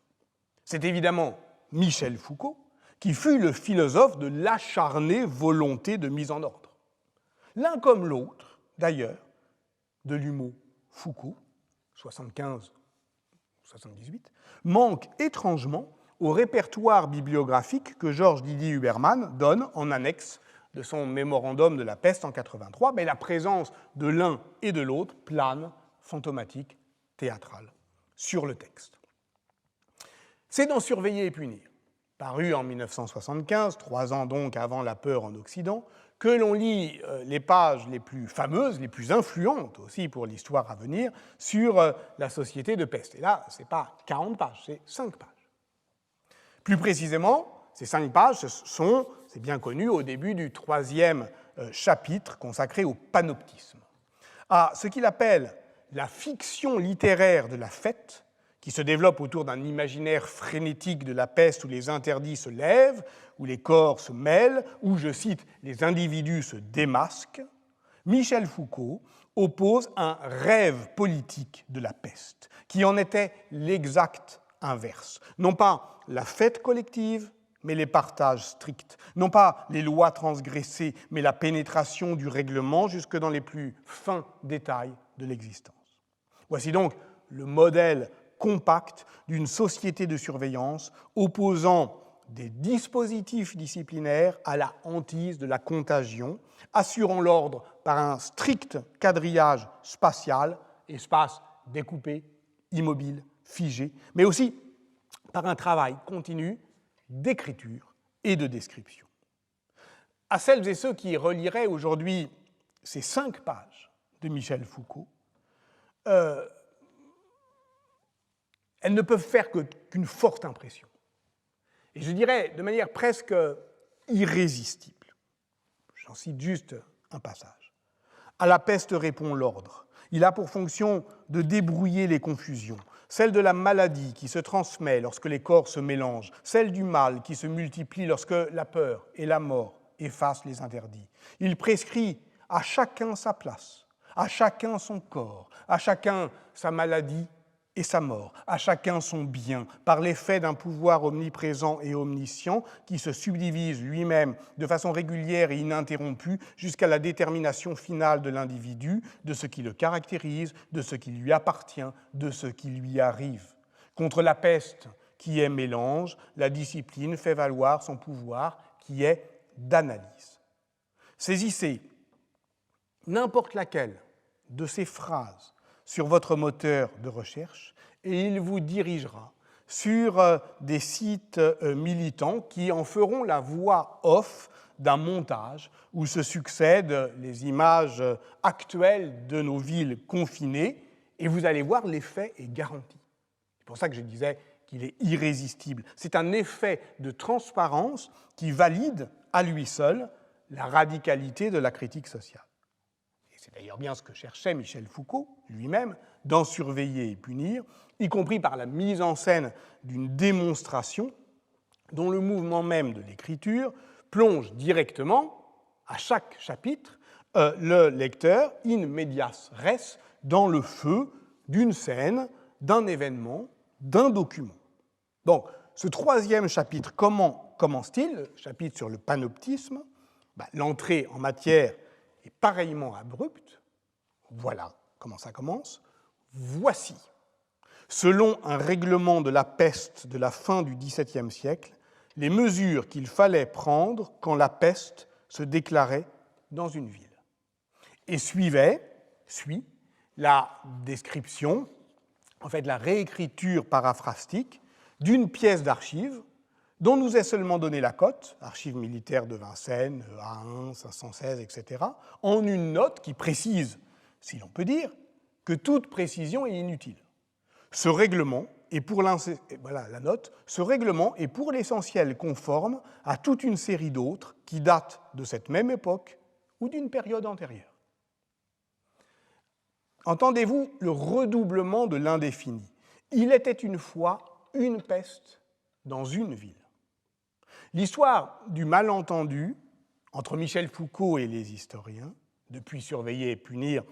Speaker 1: C'est évidemment Michel Foucault qui fut le philosophe de l'acharnée volonté de mise en ordre. L'un comme l'autre, d'ailleurs, Delumeau, Foucault, 75-78, manque étrangement au répertoire bibliographique que Georges Didier Huberman donne en annexe de son mémorandum de la peste en 83, mais la présence de l'un et de l'autre plane, fantomatique, théâtrale, sur le texte. C'est dans Surveiller et punir paru en 1975, 3 ans donc avant La peur en Occident, que l'on lit les pages les plus fameuses, les plus influentes aussi pour l'histoire à venir, sur la société de Pest. Et là, ce n'est pas 40 pages, c'est 5 pages. Plus précisément, ces 5 pages sont, c'est bien connu, au début du 3e chapitre consacré au panoptisme, à ce qu'il appelle la fiction littéraire de la fête, qui se développe autour d'un imaginaire frénétique de la peste où les interdits se lèvent, où les corps se mêlent, où, je cite, les individus se démasquent. Michel Foucault oppose un rêve politique de la peste, qui en était l'exact inverse. Non pas la fête collective, mais les partages stricts. Non pas les lois transgressées, mais la pénétration du règlement jusque dans les plus fins détails de l'existence. Voici donc le modèle compact d'une société de surveillance opposant des dispositifs disciplinaires à la hantise de la contagion, assurant l'ordre par un strict quadrillage spatial, espace découpé, immobile, figé, mais aussi par un travail continu d'écriture et de description. À celles et ceux qui reliraient aujourd'hui ces 5 pages de Michel Foucault, elles ne peuvent faire qu'une forte impression. Et je dirais de manière presque irrésistible. J'en cite juste un passage. À la peste répond l'ordre. Il a pour fonction de débrouiller les confusions, celle de la maladie qui se transmet lorsque les corps se mélangent, celle du mal qui se multiplie lorsque la peur et la mort effacent les interdits. Il prescrit à chacun sa place, à chacun son corps, à chacun sa maladie et sa mort, à chacun son bien, par l'effet d'un pouvoir omniprésent et omniscient qui se subdivise lui-même de façon régulière et ininterrompue jusqu'à la détermination finale de l'individu, de ce qui le caractérise, de ce qui lui appartient, de ce qui lui arrive. Contre la peste qui est mélange, la discipline fait valoir son pouvoir qui est d'analyse. Saisissez n'importe laquelle de ces phrases sur votre moteur de recherche et il vous dirigera sur des sites militants qui en feront la voix off d'un montage où se succèdent les images actuelles de nos villes confinées et vous allez voir, l'effet est garanti. C'est pour ça que je disais qu'il est irrésistible. C'est un effet de transparence qui valide à lui seul la radicalité de la critique sociale. C'est d'ailleurs bien ce que cherchait Michel Foucault lui-même dans Surveiller et punir, y compris par la mise en scène d'une démonstration dont le mouvement même de l'écriture plonge directement, à chaque chapitre, le lecteur in medias res dans le feu d'une scène, d'un événement, d'un document. Donc, ce 3e chapitre, comment commence-t-il? Le chapitre sur le panoptisme. L'entrée en matière est pareillement abrupte. Voilà comment ça commence. Voici, selon un règlement de la peste de la fin du XVIIe siècle, les mesures qu'il fallait prendre quand la peste se déclarait dans une ville. Et suit la description, en fait la réécriture paraphrastique d'une pièce d'archives dont nous est seulement donné la cote, archives militaires de Vincennes, A1, 516, etc., en une note qui précise, si l'on peut dire, que toute précision est inutile. Ce règlement est pour la note, ce règlement est pour l'essentiel conforme à toute une série d'autres qui datent de cette même époque ou d'une période antérieure. Entendez-vous le redoublement de l'indéfini? Il était une fois une peste dans une ville. L'histoire du malentendu entre Michel Foucault et les historiens, depuis Surveiller et punir,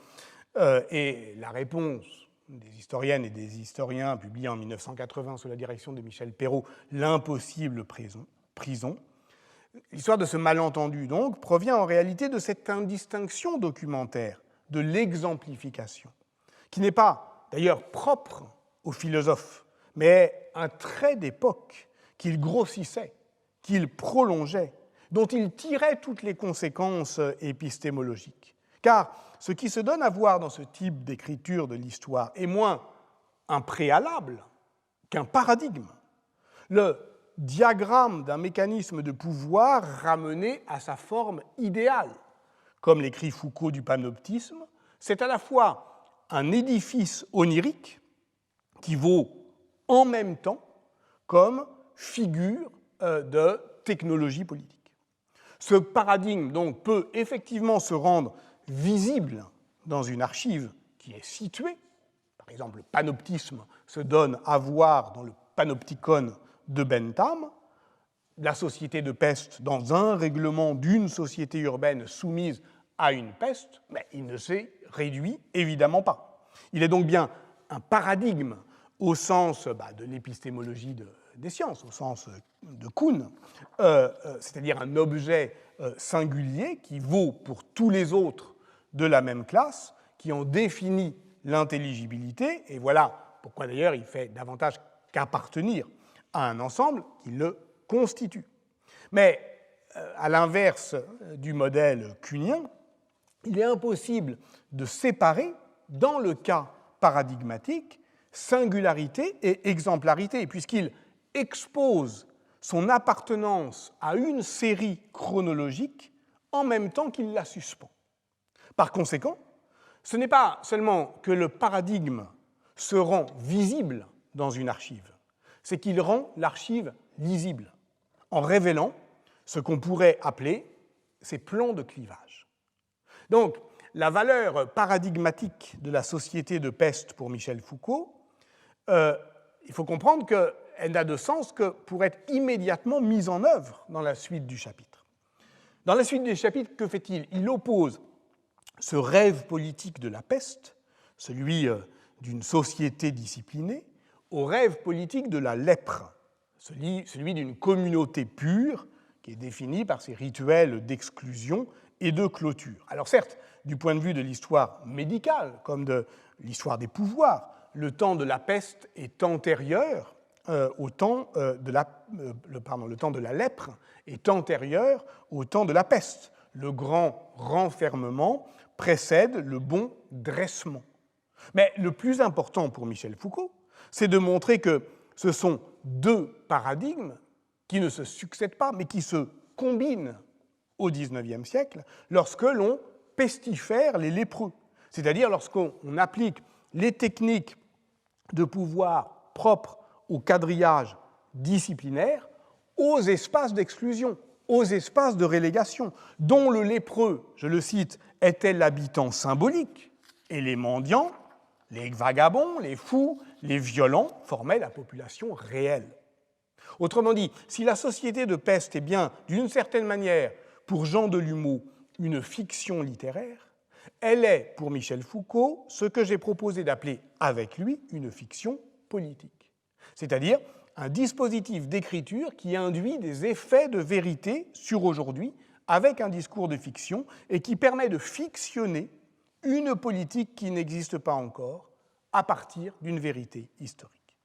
Speaker 1: et la réponse des historiennes et des historiens publiée en 1980 sous la direction de Michel Perrault, L'impossible prison. L'histoire de ce malentendu, donc, provient en réalité de cette indistinction documentaire, de l'exemplification, qui n'est pas d'ailleurs propre aux philosophes, mais un trait d'époque qu'il grossissait, qu'il prolongeait, dont il tirait toutes les conséquences épistémologiques. Car ce qui se donne à voir dans ce type d'écriture de l'histoire est moins un préalable qu'un paradigme. Le diagramme d'un mécanisme de pouvoir ramené à sa forme idéale. Comme l'écrit Foucault du panoptisme, c'est à la fois un édifice onirique qui vaut en même temps comme figure de technologie politique. Ce paradigme donc peut effectivement se rendre visible dans une archive qui est située. Par exemple, le panoptisme se donne à voir dans le panopticon de Bentham, la société de peste dans un règlement d'une société urbaine soumise à une peste, mais il ne s'est réduit évidemment pas. Il est donc bien un paradigme au sens de l'épistémologie des sciences, au sens de Kuhn, c'est-à-dire un objet singulier qui vaut pour tous les autres de la même classe, qui en définit l'intelligibilité, et voilà pourquoi d'ailleurs il fait davantage qu'appartenir à un ensemble qui le constitue. Mais à l'inverse du modèle kuhnien, il est impossible de séparer, dans le cas paradigmatique, singularité et exemplarité, puisqu'il expose son appartenance à une série chronologique en même temps qu'il la suspend. Par conséquent, ce n'est pas seulement que le paradigme se rend visible dans une archive, c'est qu'il rend l'archive lisible, en révélant ce qu'on pourrait appeler ses plans de clivage. Donc, la valeur paradigmatique de la société de peste pour Michel Foucault, il faut comprendre qu'elle n'a de sens que pour être immédiatement mise en œuvre dans la suite du chapitre. Dans la suite du chapitre, que fait-il? Il oppose ce rêve politique de la peste, celui d'une société disciplinée, au rêve politique de la lèpre, celui d'une communauté pure qui est définie par ses rituels d'exclusion et de clôture. Alors certes, du point de vue de l'histoire médicale, comme de l'histoire des pouvoirs, le temps de la peste est antérieur au temps de le temps de la lèpre est antérieur au temps de la peste. Le grand renfermement précède le bon dressement. Mais le plus important pour Michel Foucault, c'est de montrer que ce sont deux paradigmes qui ne se succèdent pas, mais qui se combinent au XIXe siècle lorsque l'on pestifère les lépreux, c'est-à-dire lorsqu'on applique les techniques de pouvoir propres au quadrillage disciplinaire aux espaces d'exclusion, aux espaces de relégation, dont le lépreux, je le cite, était l'habitant symbolique, et les mendiants, les vagabonds, les fous, les violents formaient la population réelle. Autrement dit, si la société de peste est bien, d'une certaine manière, pour Jean Delumeau, une fiction littéraire, elle est, pour Michel Foucault, ce que j'ai proposé d'appeler avec lui une fiction politique, c'est-à-dire un dispositif d'écriture qui induit des effets de vérité sur aujourd'hui avec un discours de fiction et qui permet de fictionner une politique qui n'existe pas encore à partir d'une vérité historique.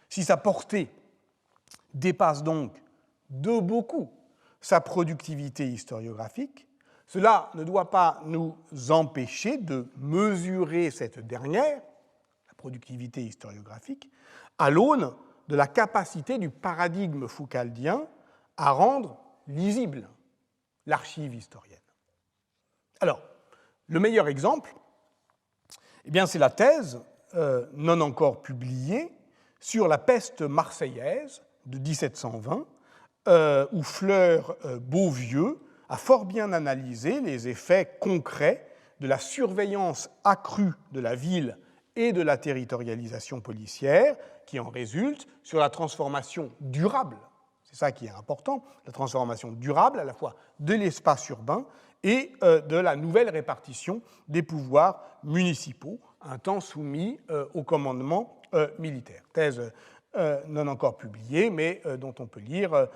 Speaker 1: Si sa portée dépasse donc de beaucoup sa productivité historiographique, cela ne doit pas nous empêcher de mesurer cette dernière, la productivité historiographique, à l'aune de la capacité du paradigme foucaldien à rendre lisible l'archive historienne. Alors, le meilleur exemple, c'est la thèse, non encore publiée, sur la peste marseillaise de 1720, où Fleur Beauvieux a fort bien analysé les effets concrets de la surveillance accrue de la ville et de la territorialisation policière qui en résulte sur la transformation durable, c'est ça qui est important, la transformation durable à la fois de l'espace urbain et de la nouvelle répartition des pouvoirs municipaux, un temps soumis au commandement militaire. Thèse non encore publiée, mais dont on peut lire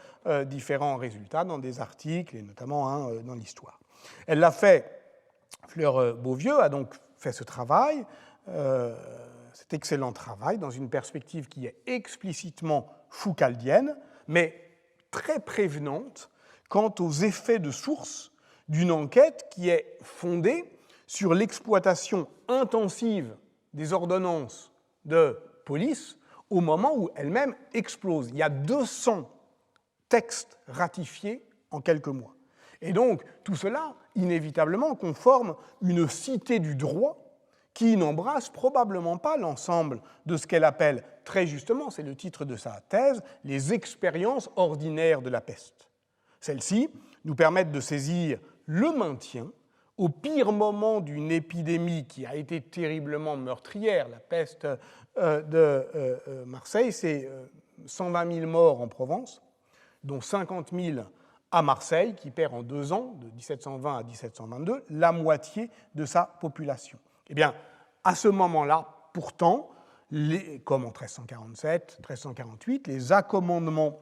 Speaker 1: différents résultats dans des articles, et notamment dans l'Histoire. Elle l'a fait, Fleur Beauvieux a donc fait ce travail, cet excellent travail, dans une perspective qui est explicitement foucaldienne, mais très prévenante quant aux effets de source d'une enquête qui est fondée sur l'exploitation intensive des ordonnances de police au moment où elle-même explose. Il y a 200 textes ratifiés en quelques mois. Et donc, tout cela, inévitablement, conforme une cité du droit qui n'embrasse probablement pas l'ensemble de ce qu'elle appelle, très justement, c'est le titre de sa thèse, les expériences ordinaires de la peste. Celles-ci nous permettent de saisir le maintien au pire moment d'une épidémie qui a été terriblement meurtrière. La peste de Marseille, c'est 120 000 morts en Provence, dont 50 000 à Marseille, qui perd en 2 ans, de 1720 à 1722, la moitié de sa population. Eh bien, à ce moment-là, pourtant, comme en 1347, 1348, les accommodements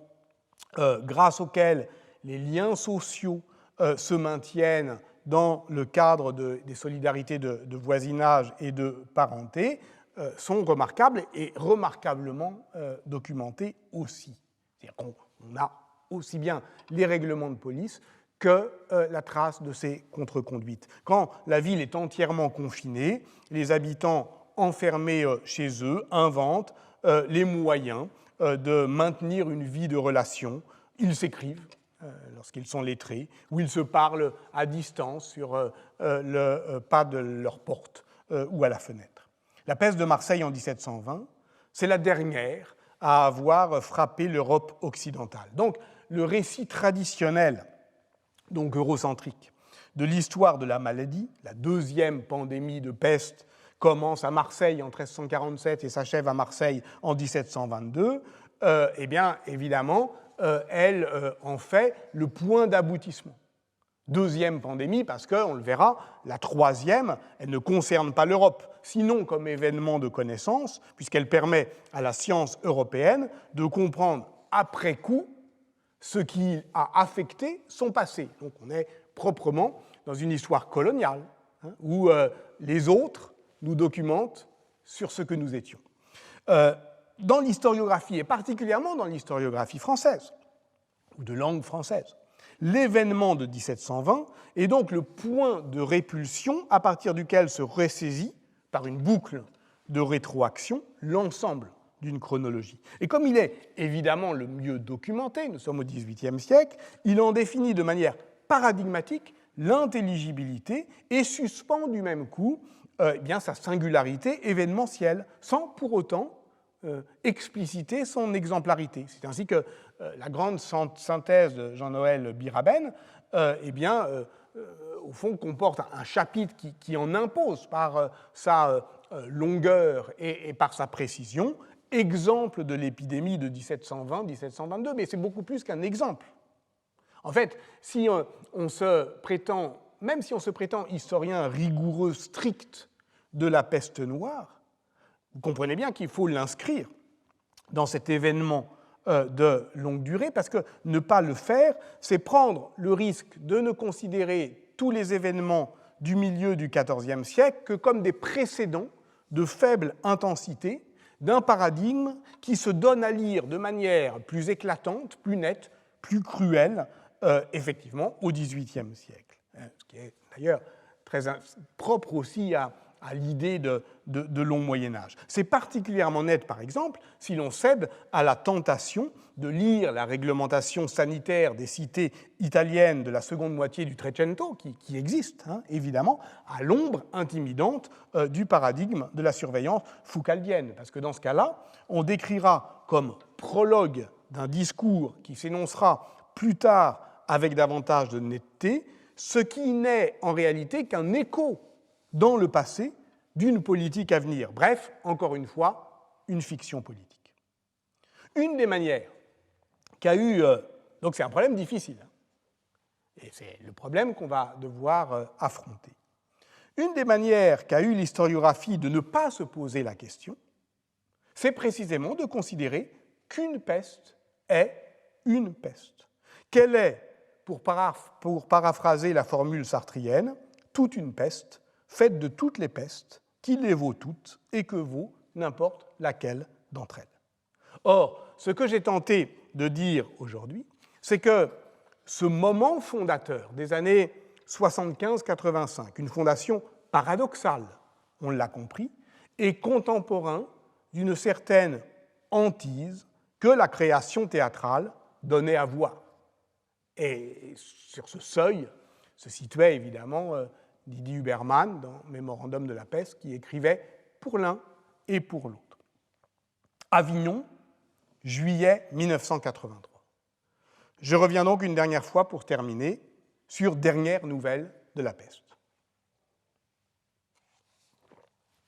Speaker 1: grâce auxquels les liens sociaux se maintiennent dans le cadre des solidarités de voisinage et de parenté sont remarquables et remarquablement documentés aussi. C'est-à-dire qu'on a aussi bien les règlements de police que la trace de ces contre-conduites. Quand la ville est entièrement confinée, les habitants enfermés chez eux inventent les moyens de maintenir une vie de relation. Ils s'écrivent lorsqu'ils sont lettrés, ou ils se parlent à distance sur le pas de leur porte ou à la fenêtre. La peste de Marseille en 1720, c'est la dernière à avoir frappé l'Europe occidentale. Donc, le récit traditionnel, donc eurocentrique, de l'histoire de la maladie, la deuxième pandémie de peste commence à Marseille en 1347 et s'achève à Marseille en 1722, eh bien, évidemment, elle en fait le point d'aboutissement. Deuxième pandémie, parce qu'on le verra, la troisième, elle ne concerne pas l'Europe, sinon comme événement de connaissance, puisqu'elle permet à la science européenne de comprendre après coup ce qui a affecté son passé. Donc on est proprement dans une histoire coloniale, où les autres nous documentent sur ce que nous étions. Dans l'historiographie, et particulièrement dans l'historiographie française, ou de langue française, l'événement de 1720 est donc le point de répulsion à partir duquel se ressaisit, par une boucle de rétroaction, l'ensemble d'une chronologie. Et comme il est évidemment le mieux documenté, nous sommes au XVIIIe siècle, il en définit de manière paradigmatique l'intelligibilité et suspend du même coup eh bien, sa singularité événementielle, sans pour autant expliciter son exemplarité. C'est ainsi que la grande synthèse de Jean-Noël Biraben, eh bien, au fond, comporte un chapitre qui en impose par sa longueur et par sa précision, exemple de l'épidémie de 1720-1722, mais c'est beaucoup plus qu'un exemple. En fait, si on se prétend, même si on se prétend historien rigoureux, strict de la peste noire, vous comprenez bien qu'il faut l'inscrire dans cet événement de longue durée, parce que ne pas le faire, c'est prendre le risque de ne considérer tous les événements du milieu du XIVe siècle que comme des précédents de faible intensité d'un paradigme qui se donne à lire de manière plus éclatante, plus nette, plus cruelle, effectivement, au XVIIIe siècle. Ce qui est d'ailleurs très propre aussi à l'idée de long Moyen-Âge. C'est particulièrement net, par exemple, si l'on cède à la tentation de lire la réglementation sanitaire des cités italiennes de la seconde moitié du Trecento, qui existe, évidemment, à l'ombre intimidante du paradigme de la surveillance foucaldienne. Parce que dans ce cas-là, on décrira comme prologue d'un discours qui s'énoncera plus tard avec davantage de netteté, ce qui n'est en réalité qu'un écho dans le passé d'une politique à venir. Bref, encore une fois, une fiction politique. Une des manières qu'a eu... donc c'est un problème difficile, et c'est le problème qu'on va devoir affronter. Une des manières qu'a eu l'historiographie de ne pas se poser la question, c'est précisément de considérer qu'une peste est une peste. Qu'elle est, pour paraphraser la formule sartrienne, toute une peste, faite de toutes les pestes, qui les vaut toutes et que vaut n'importe laquelle d'entre elles. Or, ce que j'ai tenté de dire aujourd'hui, c'est que ce moment fondateur des années 75-85, une fondation paradoxale, on l'a compris, est contemporain d'une certaine hantise que la création théâtrale donnait à voir. Et sur ce seuil se situait évidemment Didier Huberman dans Mémorandum de la peste, qui écrivait pour l'un et pour l'autre. Avignon, juillet 1983. Je reviens donc une dernière fois pour terminer sur Dernières nouvelles de la peste.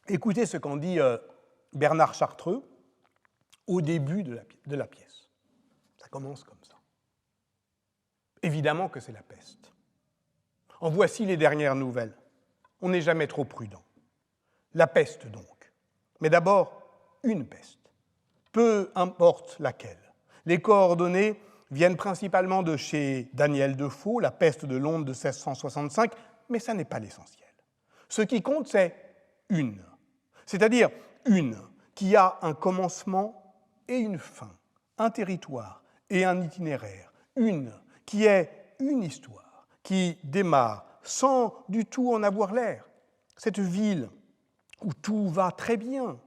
Speaker 1: Écoutez ce qu'en dit Bernard Chartreux au début de la pièce. Ça commence comme ça. Évidemment que c'est la peste. En voici les dernières nouvelles. On n'est jamais trop prudent. La peste donc. Mais d'abord, une peste. Peu importe laquelle. Les coordonnées viennent principalement de chez Daniel Defoe, La peste de Londres de 1665, mais ça n'est pas l'essentiel. Ce qui compte, c'est une. C'est-à-dire une qui a un commencement et une fin, un territoire et un itinéraire. Une qui est une histoire, qui démarre sans du tout en avoir l'air. Cette ville où tout va très bien,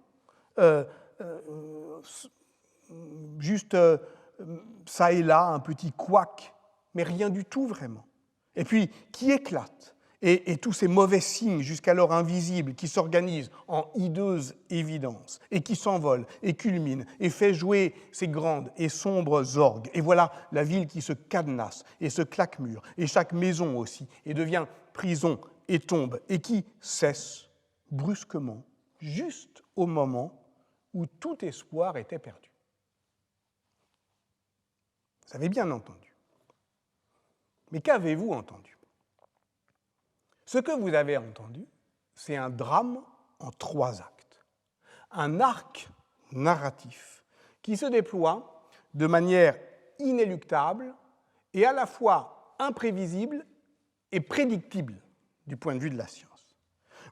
Speaker 1: juste ça et là, un petit couac, mais rien du tout vraiment. Et puis, qui éclate, et tous ces mauvais signes jusqu'alors invisibles qui s'organisent en hideuse évidence, et qui s'envolent, et culminent, et fait jouer ces grandes et sombres orgues. Et voilà la ville qui se cadenasse, et se claque-mur, et chaque maison aussi, et devient prison, et tombe, et qui cesse brusquement, juste au moment où tout espoir était perdu. Vous avez bien entendu. Mais qu'avez-vous entendu ? Ce que vous avez entendu, c'est un drame en 3 actes. Un arc narratif qui se déploie de manière inéluctable et à la fois imprévisible et prédictible du point de vue de la science.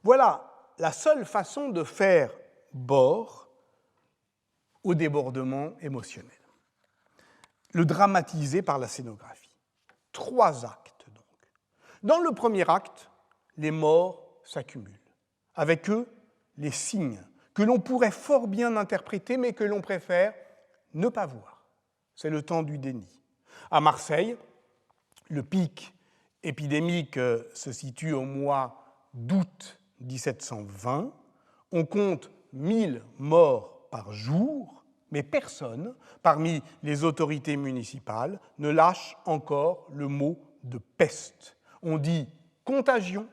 Speaker 1: Voilà la seule façon de faire bord au débordement émotionnel. Le dramatiser par la scénographie. 3 actes, donc. Dans le premier acte, les morts s'accumulent. Avec eux, les signes que l'on pourrait fort bien interpréter, mais que l'on préfère ne pas voir. C'est le temps du déni. À Marseille, le pic épidémique se situe au mois d'août 1720. On compte 1000 morts par jour, mais personne, parmi les autorités municipales, ne lâche encore le mot de peste. On dit contagion,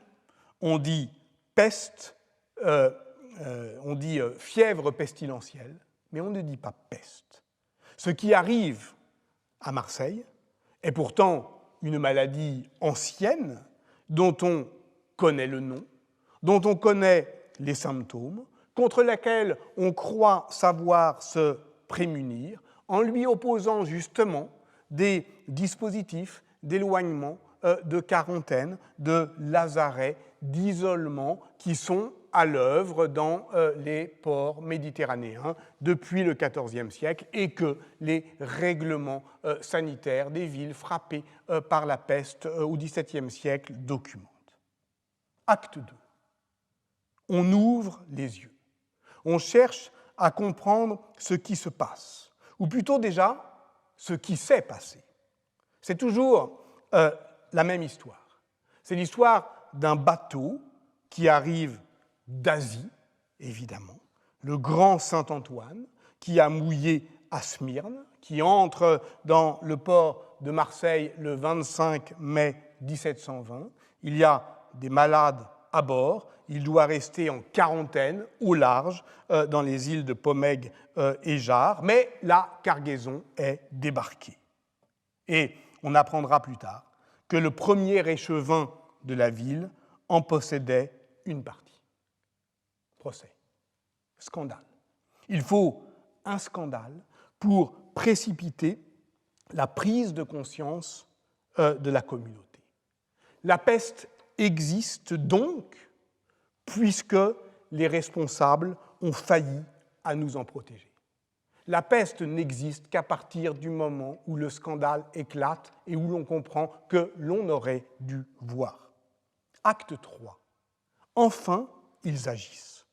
Speaker 1: on dit peste, on dit fièvre pestilentielle, mais on ne dit pas peste. Ce qui arrive à Marseille est pourtant une maladie ancienne dont on connaît le nom, dont on connaît les symptômes, contre laquelle on croit savoir se prémunir, en lui opposant justement des dispositifs d'éloignement, de quarantaine, de lazaret, d'isolement qui sont à l'œuvre dans les ports méditerranéens depuis le XIVe siècle et que les règlements sanitaires des villes frappées par la peste au XVIIe siècle documentent. Acte 2. On ouvre les yeux. On cherche à comprendre ce qui se passe, ou plutôt déjà ce qui s'est passé. C'est toujours la même histoire. C'est l'histoire d'un bateau qui arrive d'Asie, évidemment, le grand Saint-Antoine, qui a mouillé à Smyrne, qui entre dans le port de Marseille le 25 mai 1720. Il y a des malades à bord. Il doit rester en quarantaine au large dans les îles de Pomègue et Jard, mais la cargaison est débarquée. Et on apprendra plus tard que le premier échevin de la ville en possédait une partie. Procès. Scandale. Il faut un scandale pour précipiter la prise de conscience de la communauté. La peste existe donc puisque les responsables ont failli à nous en protéger. La peste n'existe qu'à partir du moment où le scandale éclate et où l'on comprend que l'on aurait dû voir. Acte 3. Enfin, ils agissent.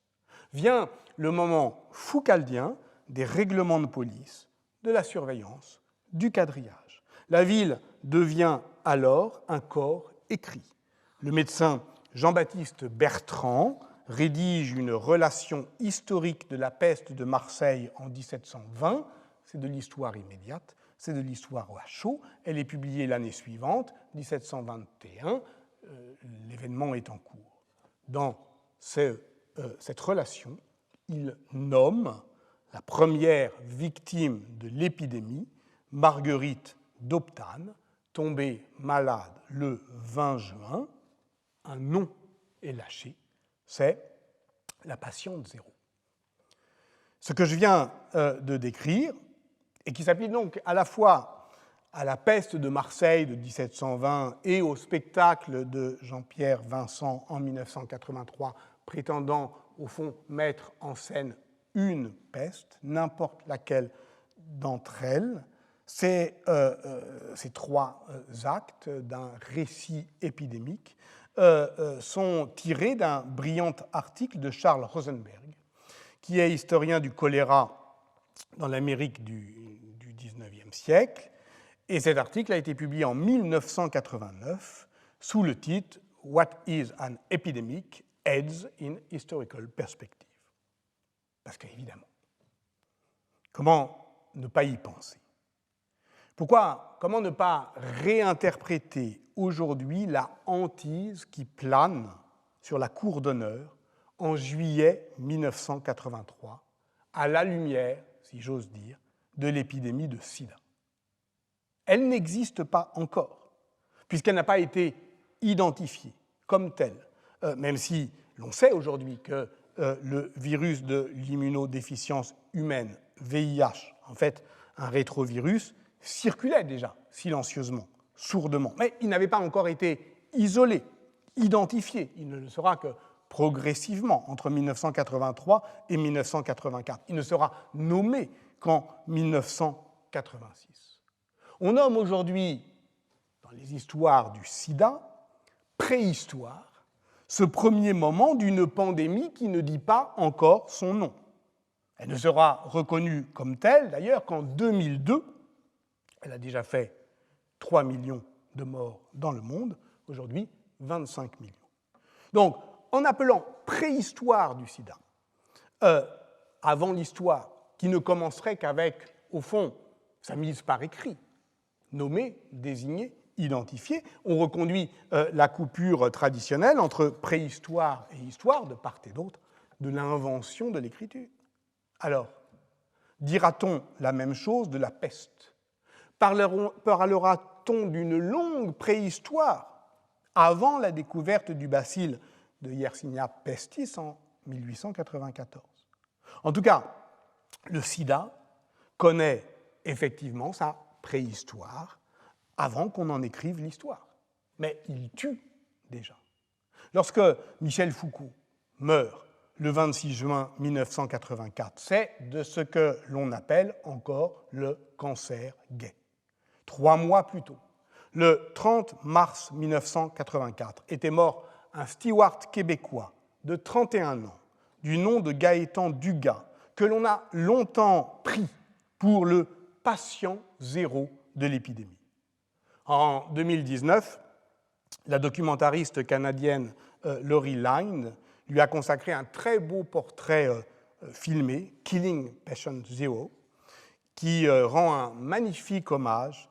Speaker 1: Vient le moment foucaldien des règlements de police, de la surveillance, du quadrillage. La ville devient alors un corps écrit. Le médecin Jean-Baptiste Bertrand rédige une relation historique de la peste de Marseille en 1720. C'est de l'histoire immédiate, c'est de l'histoire à chaud. Elle est publiée l'année suivante, 1721. L'événement est en cours. Dans cette relation, il nomme la première victime de l'épidémie, Marguerite d'Optane, tombée malade le 20 juin. Un nom est lâché, c'est la patiente zéro. Ce que je viens de décrire, et qui s'applique donc à la fois à la peste de Marseille de 1720 et au spectacle de Jean-Pierre Vincent en 1983, prétendant au fond mettre en scène une peste, n'importe laquelle d'entre elles, ces trois actes d'un récit épidémique sont tirés d'un brillant article de Charles Rosenberg, qui est historien du choléra dans l'Amérique du XIXe siècle. Et cet article a été publié en 1989 sous le titre « What is an epidemic? AIDS in Historical Perspective ». Parce qu'évidemment, comment ne pas y penser? Comment ne pas réinterpréter aujourd'hui la hantise qui plane sur la cour d'honneur en juillet 1983, à la lumière, si j'ose dire, de l'épidémie de sida? Elle n'existe pas encore, puisqu'elle n'a pas été identifiée comme telle, même si l'on sait aujourd'hui que le virus de l'immunodéficience humaine, VIH, en fait un rétrovirus, circulait déjà silencieusement, sourdement, mais il n'avait pas encore été isolé, identifié. Il ne le sera que progressivement entre 1983 et 1984. Il ne sera nommé qu'en 1986. On nomme aujourd'hui, dans les histoires du sida, préhistoire, ce premier moment d'une pandémie qui ne dit pas encore son nom. Elle ne sera reconnue comme telle, d'ailleurs, qu'en 2002. Elle a déjà fait 3 millions de morts dans le monde, aujourd'hui 25 millions. Donc, en appelant préhistoire du sida, avant l'histoire, qui ne commencerait qu'avec, au fond, sa mise par écrit, nommée, désignée, identifiée, on reconduit la coupure traditionnelle entre préhistoire et histoire, de part et d'autre, de l'invention de l'écriture. Alors, dira-t-on la même chose de la peste? Parlera-t-on d'une longue préhistoire avant la découverte du bacille de Yersinia pestis en 1894? En tout cas, le sida connaît effectivement sa préhistoire avant qu'on en écrive l'histoire. Mais il tue déjà. Lorsque Michel Foucault meurt le 26 juin 1984, c'est de ce que l'on appelle encore le cancer gay. 3 mois plus tôt, le 30 mars 1984, était mort un steward québécois de 31 ans, du nom de Gaëtan Dugas, que l'on a longtemps pris pour le patient zéro de l'épidémie. En 2019, la documentariste canadienne Laurie Line lui a consacré un très beau portrait filmé, Killing Patient Zero, qui rend un magnifique hommage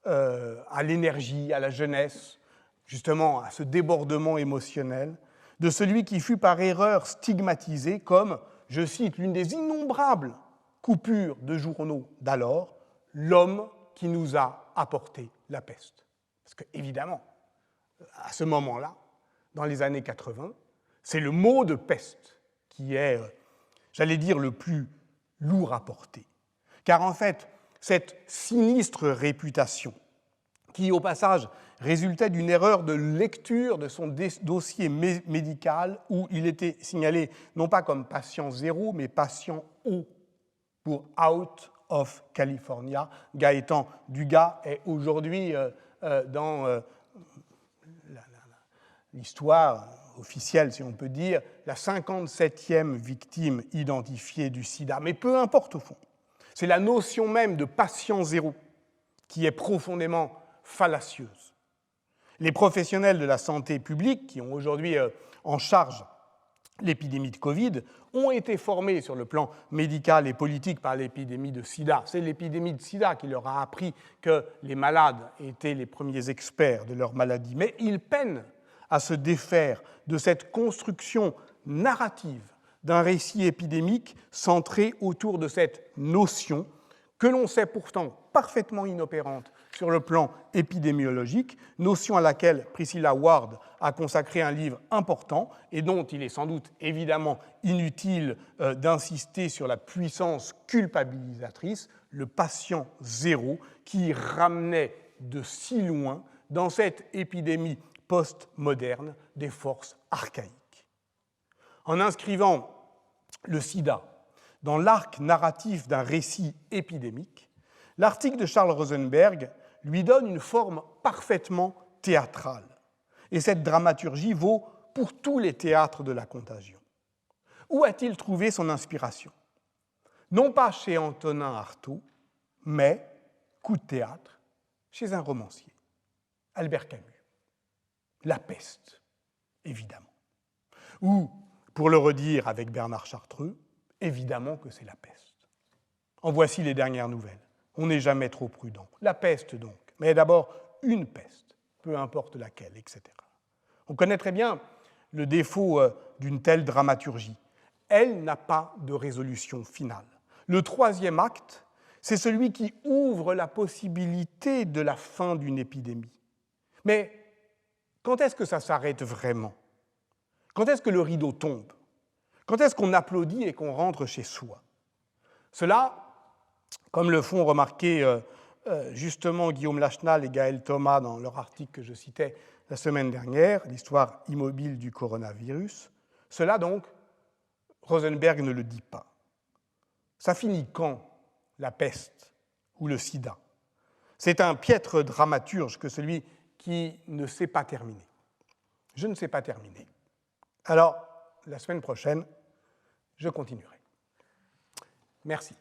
Speaker 1: à l'énergie, à la jeunesse, justement à ce débordement émotionnel de celui qui fut par erreur stigmatisé comme, je cite, l'une des innombrables coupures de journaux d'alors, l'homme qui nous a apporté la peste. Parce que, évidemment, à ce moment-là, dans les années 80, c'est le mot de peste qui est, j'allais dire, le plus lourd à porter. Car en fait, cette sinistre réputation, qui au passage résultait d'une erreur de lecture de son dossier médical où il était signalé non pas comme patient 0, mais patient O, pour Out of California. Gaëtan Dugas est aujourd'hui dans l'histoire officielle, si on peut dire, la 57e victime identifiée du sida. Mais peu importe au fond. C'est la notion même de patient zéro qui est profondément fallacieuse. Les professionnels de la santé publique, qui ont aujourd'hui en charge l'épidémie de Covid, ont été formés sur le plan médical et politique par l'épidémie de sida. C'est l'épidémie de sida qui leur a appris que les malades étaient les premiers experts de leur maladie. Mais ils peinent à se défaire de cette construction narrative d'un récit épidémique centré autour de cette notion que l'on sait pourtant parfaitement inopérante sur le plan épidémiologique, notion à laquelle Priscilla Ward a consacré un livre important et dont il est sans doute évidemment inutile d'insister sur la puissance culpabilisatrice, le patient zéro, qui ramenait de si loin, dans cette épidémie post-moderne, des forces archaïques. En inscrivant le sida dans l'arc narratif d'un récit épidémique, l'article de Charles Rosenberg lui donne une forme parfaitement théâtrale. Et cette dramaturgie vaut pour tous les théâtres de la contagion. Où a-t-il trouvé son inspiration? Non pas chez Antonin Artaud, mais, coup de théâtre, chez un romancier, Albert Camus. La peste, évidemment. Ou, pour le redire avec Bernard Chartreux, évidemment que c'est la peste. En voici les dernières nouvelles. On n'est jamais trop prudent. La peste, donc. Mais d'abord, une peste, peu importe laquelle, etc. On connaît très bien le défaut d'une telle dramaturgie. Elle n'a pas de résolution finale. Le troisième acte, c'est celui qui ouvre la possibilité de la fin d'une épidémie. Mais quand est-ce que ça s'arrête vraiment? Quand est-ce que le rideau tombe? Quand est-ce qu'on applaudit et qu'on rentre chez soi? Cela, comme le font remarquer justement Guillaume Lachenal et Gaël Thomas dans leur article que je citais la semaine dernière, l'histoire immobile du coronavirus, cela donc, Rosenberg ne le dit pas. Ça finit quand, la peste ou le sida? C'est un piètre dramaturge que celui qui ne sait pas terminer. Je ne sais pas terminer. Alors, la semaine prochaine, je continuerai. Merci.